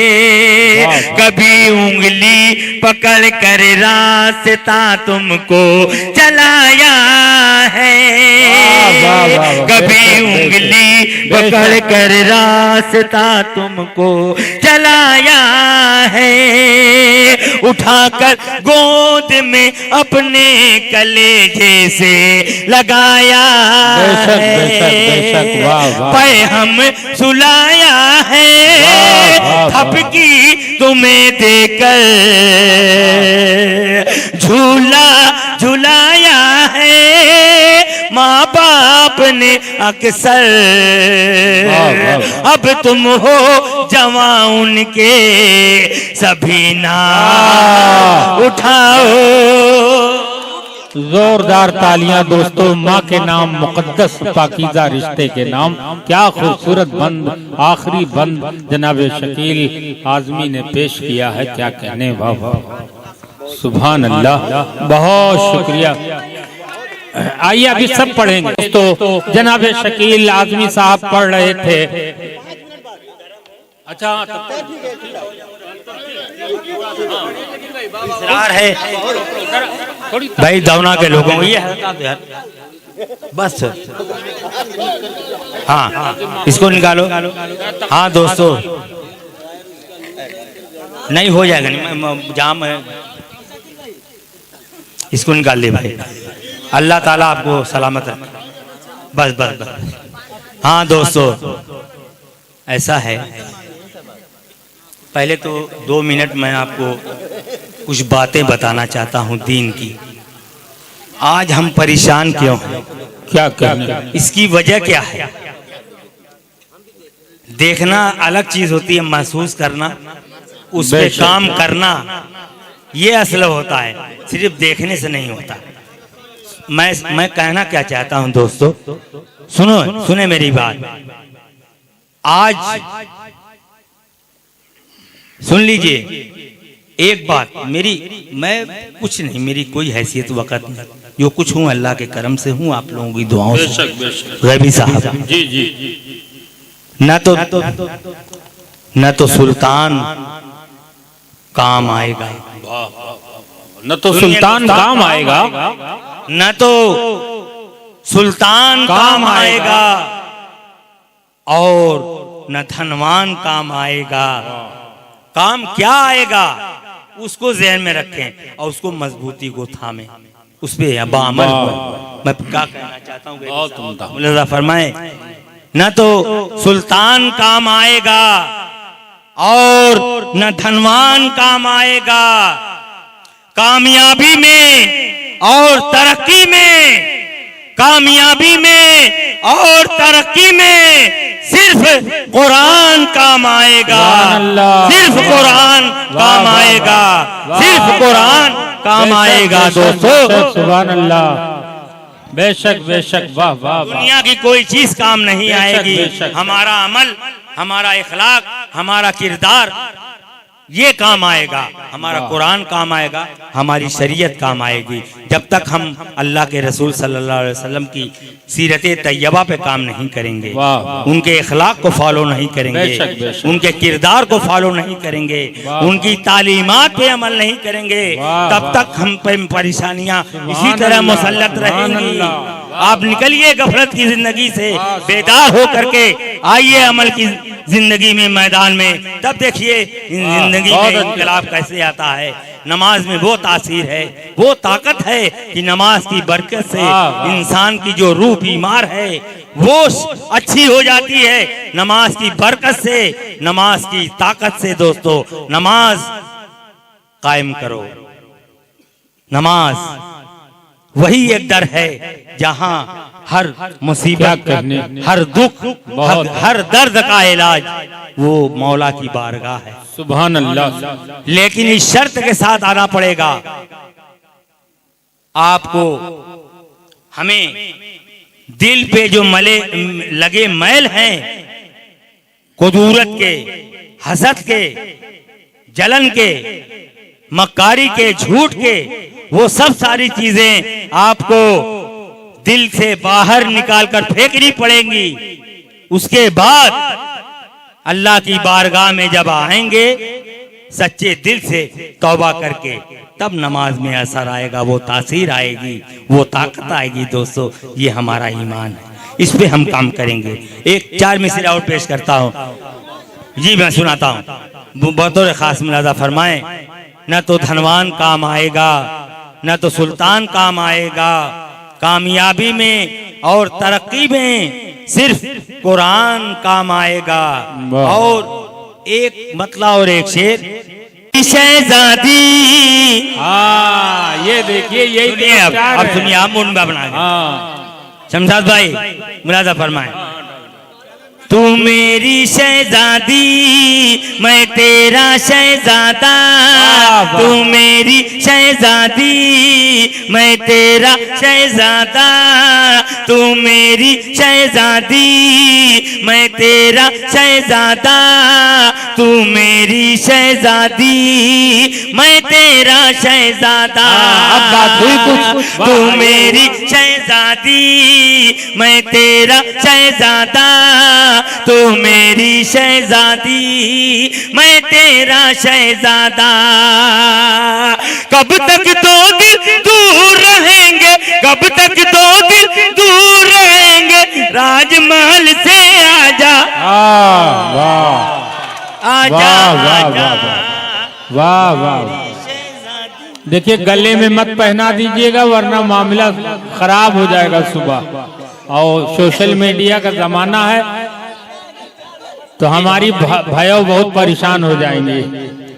कभी उंगली पकड़ कर रास्ता तुमको चलाया है। कभी उंगली पकड़ कर रास्ता तुमको चलाया है। उठाकर गोद में अपने कलेजे से लगाया है। पे हम सुलाया है थपकी तुम्हें देकर। झूला झुलाया है माँ बाप ने अक्सर। अब तुम हो जवां उनके सभी नाम उठाओ। जोरदार तालियां दोस्तों, माँ के नाम, मुकद्दस पाकीज़ा रिश्ते के नाम। क्या खूबसूरत बंद, आखिरी बंद जनाब शकील आजमी ने पेश किया है। क्या कहने, वाह वाह सुभान अल्लाह, बहुत शुक्रिया। आइए अभी सब पढ़ेंगे तो जनाब शकील आजमी साहब पढ़ रहे थे। अच्छा इसरार है भाई दवना के लोगों को ये है बस। हाँ इसको निकालो। हाँ दोस्तों नहीं हो जाएगा, नहीं जाम है, इसको निकाल ले भाई। अल्लाह ताला आपको सलामत रखे। बस बस बस। हाँ दोस्तों ऐसा है, पहले तो 2 मिनट मैं आपको कुछ बातें बताना चाहता हूँ दीन की। आज हम परेशान क्यों हैं, क्या कहने, इसकी वजह क्या है? देखना अलग चीज होती है, महसूस करना, उस पे काम करना ये असल होता है, सिर्फ देखने से नहीं होता। मैं कहना क्या चाहता हूं दोस्तों, सुने मेरी बात। आज सुन लीजिए एक बात मैं कुछ नहीं, मेरी कोई हैसियत वक़्त नहीं, जो कुछ हूँ अल्लाह के करम से हूँ, आप लोगों की दुआओं से। गैबी साहब जी जी न तो सुल्तान काम आएगा, न तो सुल्तान काम आएगा, न तो सुल्तान काम आएगा, और न धनवान काम आएगा। काम क्या आएगा उसको ज़हन में रखें और उसको मजबूती को थामें, उस पे बामल हो। मैं क्या कहना चाहता हूँ, मुलाजा फरमाए, न तो सुल्तान काम आएगा और न धनवान काम आएगा। कामयाबी में और तरक्की में, कामयाबी में और तरक्की में सिर्फ कुरान काम आएगा, सिर्फ कुरान काम आएगा, सिर्फ कुरान काम आएगा। दोस्तों सुभान अल्लाह, बेशक बेशक, वाह वाह। दुनिया की कोई चीज काम नहीं आएगी, हमारा अमल, हमारा इखलाक, हमारा किरदार ये काम आएगा, हमारा कुरान काम आएगा, हमारी शरीयत काम आएगी। जब तक हम अल्लाह के रसूल सल्लल्लाहु अलैहि वसल्लम की सीरत तैयबा पे काम नहीं करेंगे, उनके इखलाक को फॉलो नहीं करेंगे, उनके किरदार को फॉलो नहीं करेंगे, उनकी तालीमात पे अमल नहीं करेंगे, तब तक हम पे परेशानियां इसी तरह मुसल्लत रहेंगी। आप निकलिए गफलत की जिंदगी से, बेदार हो करके आइए अमल की जिंदगी में, मैदान में, तब देखिए जिंदगी में इनकलाब कैसे आता है। नमाज में वो तासीर है, वो ताकत है कि नमाज की बरकत से इंसान की जो रूह बीमार है वो अच्छी हो जाती है, नमाज की बरकत से, नमाज की ताकत से। दोस्तों नमाज कायम करो, नमाज वही एक दर है जहां हर मुसीबत, हर दुख, हर दर्द का इलाज वो मौला की बारगाह है। सुभान अल्लाह। लेकिन इस शर्त के साथ आना पड़ेगा, आपको हमें दिल पे जो लगे मैल हैं, कुदूरत के, हसद के, जलन के, मक्कारी के, झूठ के, वो सब सारी चीजें आपको दिल से बाहर निकालकर फेंकनी पड़ेंगी। उसके बाद अल्लाह की बारगाह में जब आएंगे सच्चे दिल से तौबा करके, तब नमाज में असर आएगा, वो तासीर आएगी, वो ताकत आएगी। दोस्तों ये हमारा ईमान है, इस पे हम काम करेंगे। एक 4 मिसरे और पेश करता हूँ जी, मैं सुनाता हूँ। बतौर खास मुलाजा फरमाएं, न तो धनवान काम आएगा, न तो सुल्तान काम आएगा। कामयाबी में और तरक्की में सिर्फ कुरान काम आएगा। और एक मतला और एक शेर, शहजादी, ये देखिए, यही अब सुनिए, आप मुंडा बना शमशाद भाई मुलाजा फरमाए। तू मेरी शहजादी, मैं तेरा शहजादा, तू मेरी शहजादी, मैं तेरा शहजादा, तू मेरी शहजादी, मैं तेरा शहजादा, तू मेरी शहजादी, मैं तेरा शहजादा। अब बात हुई कुछ, तू मेरी शहजादी, मैं तेरा शहजादा, तू मेरी शहजादी, मैं तेरा शहजादा। कब तक दो दिल दूर रहेंगे, कब तक दो दिल दूर रहेंगे, राजमहल से आजा, आजा, आजा। वाह वाह। देखिए गले में मत पहना दीजिएगा वरना मामला खराब हो जाएगा सुबह। और सोशल मीडिया का जमाना है तो हमारी भाइयों बहुत परेशान हो जाएंगे।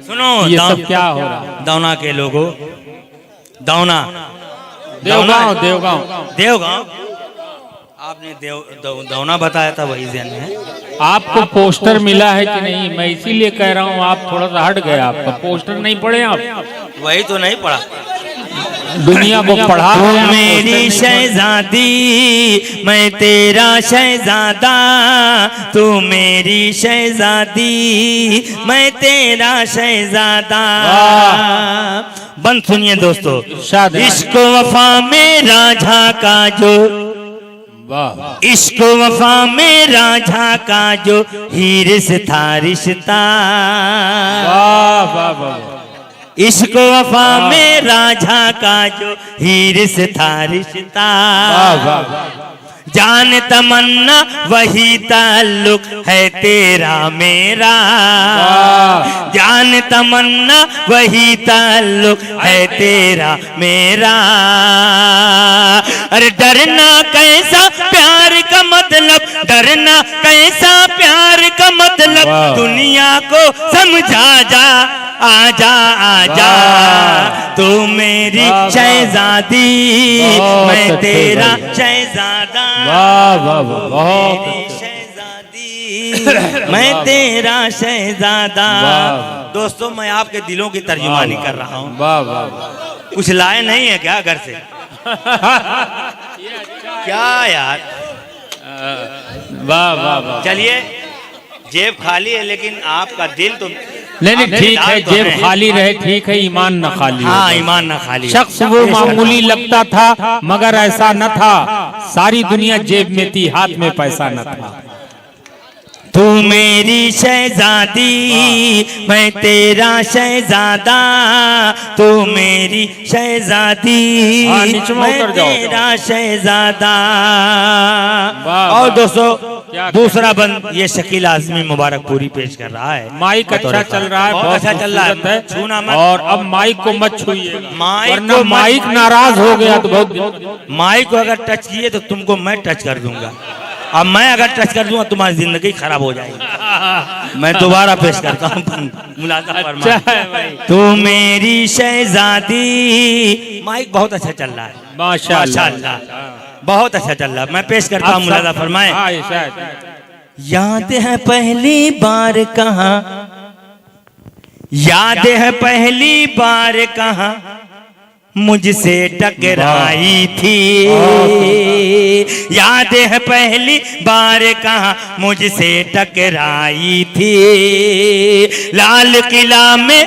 सुनो ये सब क्या हो रहा। दौना के लोगों, दौना, देवगांव, देवगांव, देवगांव, आपने दौना बताया था, वही जहन है। आपको पोस्टर मिला है कि नहीं, मैं इसीलिए कह रहा हूँ, आप थोड़ा सा हट गए, आपका पोस्टर नहीं पढ़े आप? वही तो नहीं पढ़ा, दुनिया को पढ़ा। मेरी शहजादी, मैं तेरा शहजादा, तू मेरी शहजादी, मैं तेरा शहजादा। बंद सुनिए दोस्तों, इश्क वफा में राझा का जो, वाह इश्क वफा में राझा का जो हीर से था रिश्ता, वाह वाह वाह, इश्क वफा में राझा का जो हीर से था रिश्ता, वाह वाह, जान तमन्ना वही ताल्लुक है तेरा मेरा, जान तमन्ना वही ताल्लुक है तेरा मेरा। अरे डरना कैसा प्यार का मतलब, डरना कैसा प्यार का मतलब, दुनिया को समझा जा, आजा आजा तू मेरी शहजादी, मैं तेरा शहजादा, वाह वाह वाह, बहुत मेरी शहजादी मैं तेरा शहजादा। दोस्तों मैं आपके दिलों की तर्जुमानी कर रहा हूँ। वाह वाह, कुछ लाए नहीं है क्या घर से? क्या यार, वाह वाह वाह, चलिए जेब खाली है लेकिन आपका दिल तो नहीं ठीक है, जेब खाली रहे ठीक है, ईमान न खाली। हाँ ईमान ना खाली। शख्स वो मामूली लगता था मगर ऐसा न था, सारी दुनिया जेब में थी हाथ में पैसा न था। तू मेरी शहजादी मैं तेरा शहजादा, तू मेरी शहजादी मैं तेरा शहजादा। और दोस्तों दूसरा बंद ये शकील आजमी मुबारकपुरी पेश कर रहा है। माइक अच्छा चल रहा है, बहुत अच्छा चल रहा है, छूना मत। और अब माइक को मत छूइएगा, वरना माइक माइक नाराज हो गया तो बहुत। माइक को अगर टच किए तो तुमको मैं टच कर दूंगा, अब मैं अगर टच कर दूंगा तुम्हारी जिंदगी खराब हो जाएगी। मैं दोबारा पेश करता हूँ मुलाकात फरमा। तू मेरी शहजादी, माइक बहुत अच्छा चल रहा है माशाअल्लाह, बहुत अच्छा चल रहा है। मैं पेश करता हूँ, मुलाकात फरमाए। याद है पहली बार कहाँ, याद है पहली बार कहाँ मुझसे टकराई थी, याद है पहली बार कहाँ मुझसे टकराई थी। लाल किला में,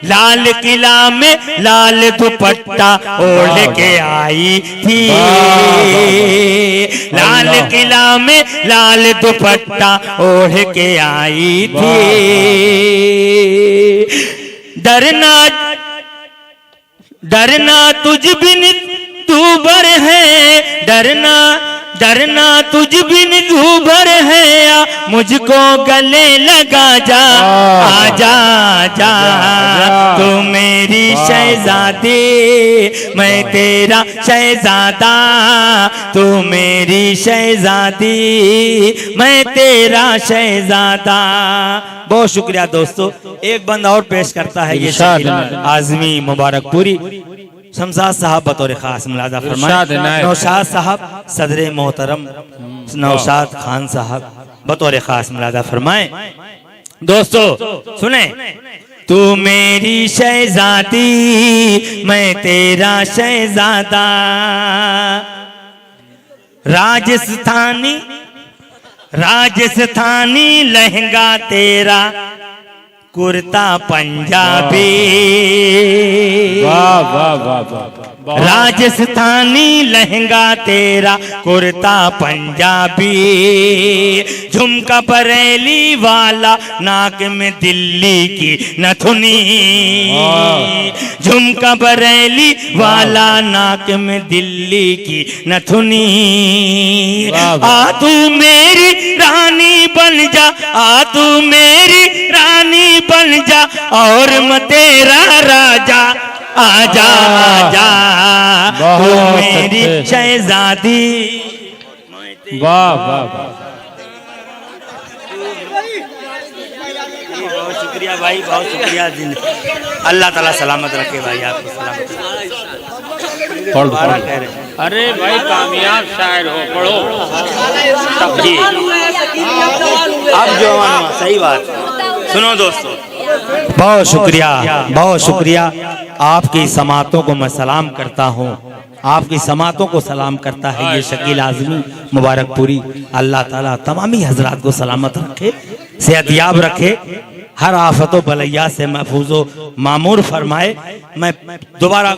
लाल किला में लाल दुपट्टा ओढ़ के आई थी, लाल किला में लाल दुपट्टा ओढ़ के आई थी। डरना डरना तुझ बिन दूबर है, डरना डरना तुझ बिन दूबर है, मुझको गले लगा जा, आजा जा तू मेरी शहजादी मैं तेरा शहजादा, तू मेरी शहजादी मैं तेरा शहजादा। बहुत शुक्रिया दोस्तों। एक बंद और पेश करता है ये शकील आजमी मुबारकपुरी, शमशाद साहब बतौर खास मुलाजा फरमाए। नौशाद साहब सदर मोहतरम नौशाद खान साहब बतौर खास मुलाजा फरमाए। दोस्तों सुने, तू मेरी शहजादी मैं तेरा शहजादा, राजस्थानी राजस्थानी लहंगा तेरा कुर्ता पंजाबी, वाह वाह वाह वाह, राजस्थानी लहंगा तेरा कुर्ता पंजाबी, झुमका बरेली वाला नाक में दिल्ली की नथुनी, झुमका बरेली वाला नाक में दिल्ली की नथुनी। आ तू मेरी रानी बन जा, आ तू मेरी रानी बन जा और मैं तेरा राजा, आजा आजा तू मेरी शहजादी। वाह वाह वाह, बहुत शुक्रिया भाई, बहुत शुक्रिया। अल्लाह ताला सलामत रखे भाई, आपको सलामत रखे। अरे भाई कामयाब शायर हो, पढ़ो जी। अब जो सही बात सुनो दोस्तों, बहुत शुक्रिया, बहुत शुक्रिया। आपकी समातों को मैं सलाम करता हूँ, आपकी समातों को सलाम करता है ये शकील आजमी मुबारकपुरी। अल्लाह ताला तमामी हजरात को सलामत रखे, सेहतयाब रखे। हर आफतों बलैया से महफूजो मामूर फरमाए। मैं दोबारा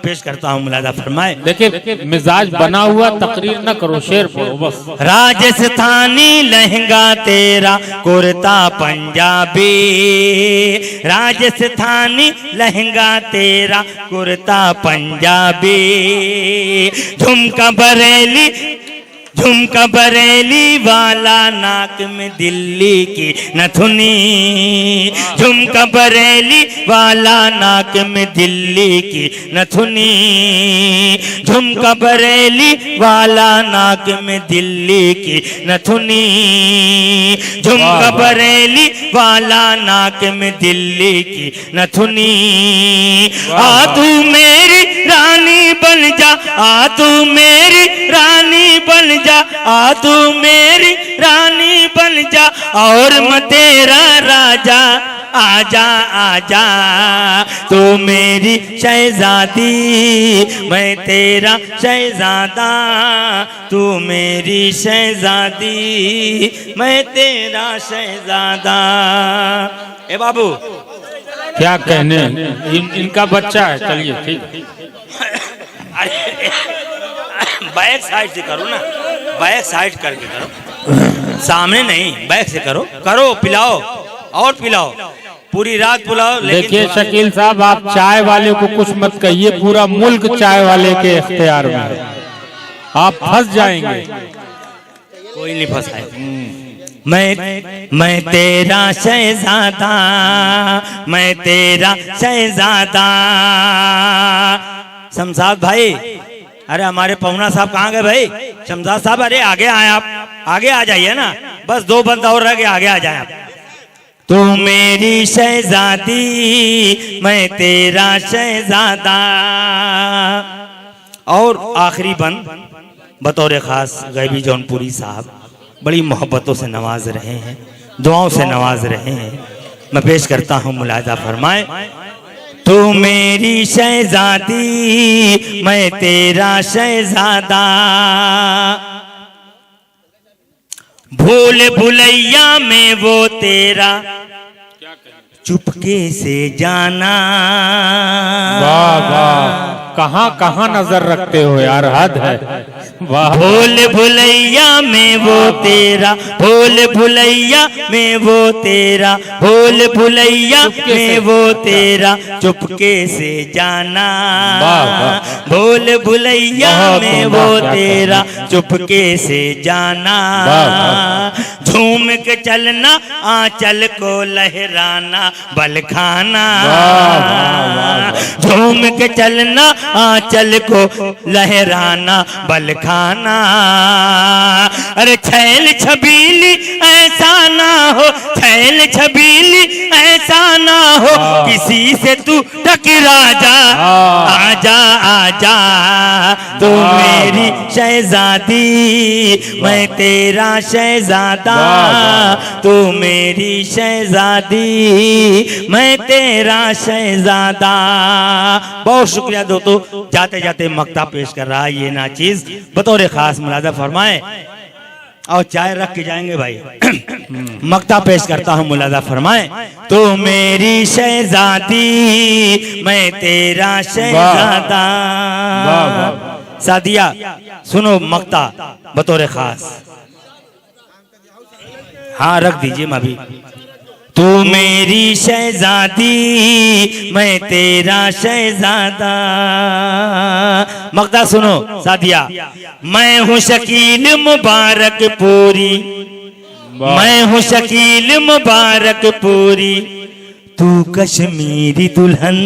पेश करता हूँ, मुलाजा फरमाए। देखिए मिजाज बना हुआ, तकरीर न करो, शेर पढ़ो बस। राजस्थानी लहंगा तेरा कुर्ता पंजाबी, राजस्थानी लहंगा तेरा कुर्ता पंजाबी, झुमका बरेली, झुमका बरेली वाला, नाक में दिल्ली की नथुनी, झुमका बरेली वाला, नाक में दिल्ली की नथुनी, झुमका बरेली वाला, नाक में दिल्ली की नथुनी, झुमका बरेली वाला, नाक में दिल्ली की नथुनी। आ तू मेरी रानी बन जा, आ तू मेरी रानी बन जा, आ तू मेरी रानी बन जा, और मैं तेरा राजा, आजा आजा, तू मेरी शहजादी, मैं तेरा शहजादा, तू मेरी शहजादी, मैं तेरा शहजादा। ए बाबू क्या कहने, इनका बच्चा है। चलिए ठीक। बैक साइड से करो ना, बैक साइड करके करो, सामने नहीं, बैक से करो। करो, पिलाओ और पिलाओ, पूरी रात पिलाओ। देखिए शकील साहब, आप चाय वाले को कुछ मत कहिए, पूरा मुल्क चाय वाले के इख्तियार में है, आप फंस जाएंगे। कोई नहीं फंसाए। मैं तेरा शहजादा, मैं तेरा शहजादा। शमशाद भाई, अरे हमारे पवना साहब कहाँ गए भाई? शमशाद साहब, अरे आगे आए, आप आगे आ जाइए ना, बस 2 बंद और रह गए, आगे आ जाए आप। तू मेरी शहजादी, मैं तेरा शहजादा। और आखिरी बंद बतौर खास गैबी जौनपुरी साहब बड़ी मोहब्बतों से नवाज रहे हैं, दुआओं से नवाज रहे हैं, मैं पेश करता हूँ, मुलाजा फरमाए। तू मेरी शहजादी, मैं तेरा शहजादा, भूल भुलैया में वो तेरा चुपके से जाना। वाह वाह, कहाँ कहाँ नजर रखते हो यार, हद है। वाह। भूल भुलैया में वो तेरा, भूल भुलैया में वो तेरा, भूल भुलैया में वो तेरा चुपके से जाना। भूल भुलैया में वो तेरा चुपके से जाना। झूम के चलना, आंचल को लहराना, बल खाना। झूम के चलना, आंचल को लहराना, बल खाना। अरे छैल छबीली ऐसा ना हो, छैल छबीली ऐसा ना हो, किसी से तू टकरा जा। आजा आजा, तू मेरी शहजादी, मैं तेरा शहजादा। तू मेरी शहजादी, मैं तेरा शहजादा। बहुत शुक्रिया दोस्तों। जाते जाते मक्ता पेश कर रहा है ये नाचीज, बतौर खास मुलाजा फरमाए, और चाय रख के जाएंगे भाई। मक्ता पेश करता हूँ, मुलाजा फरमाए। तू मेरी शहजादी, मैं तेरा शहजादा। सादिया सुनो मक्ता बतौर खास। हाँ रख दीजिए माभी। तू मेरी शहजादी, मैं तेरा शहजादा। मक्ता सुनो सादिया। मैं हूँ शकील मुबारक पूरी, मैं हूँ शकील मुबारक पूरी, तू कश्मीरी दुल्हन।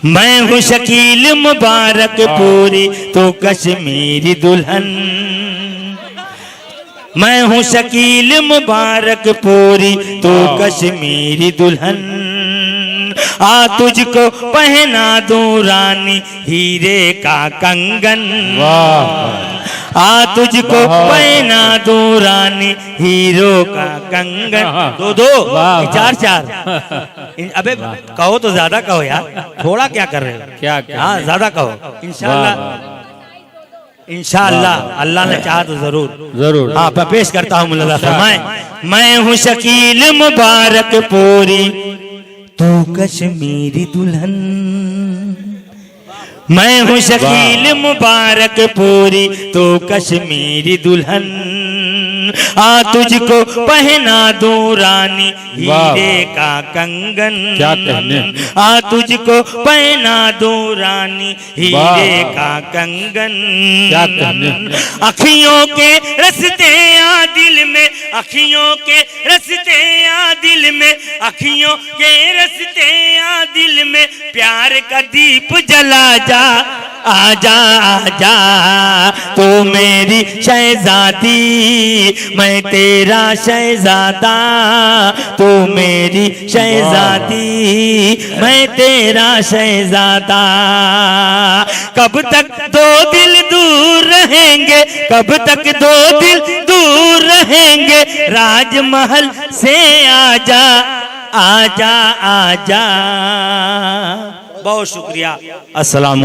मैं हूँ शकील मुबारक पूरी, तू कश्मीरी दुल्हन। मैं हूँ शकील मुबारक पूरी, तू कश्मीरी दुल्हन। आ तुझको पहना दूं रानी हीरे का कंगन। आ तुझको पहना दूं रानी हीरो का कंगन। दो दो चार चार। अबे कहो तो ज्यादा कहो यार, थोड़ा क्या कर रहे हो? क्या हाँ ज्यादा कहो। इंशाअल्लाह इंशाअल्लाह, अल्लाह ने चाहा तो जरूर जरूर। हाँ पेश करता हूँ मुलाजा फरमाए। मैं हूँ शकील मुबारक पूरी तू कश्मीरी दुल्हन। मैं हूँ शकील मुबारक पूरी तो कश्मीरी दुल्हन। आ तुझको पहना दूं रानी हीरे का कंगन। क्या कहने। आ तुझको पहना दूं रानी हीरे का कंगन। क्या कहने। अखियों के रस्ते आ दिल में, अखियों के रस्ते आ दिल में, अखियों के रस्ते आ दिल में प्यार का दीप जला जा। आजा आजा तू मेरी शहजादी, मैं तेरा शहजादा। तू मेरी शहजादी, मैं तेरा शहजादा। कब तक दो दिल दूर रहेंगे, कब तक दो दिल दूर रहेंगे। राजमहल से आजा आजा आजा। बहुत शुक्रिया। अस्सलाम वालेकुम।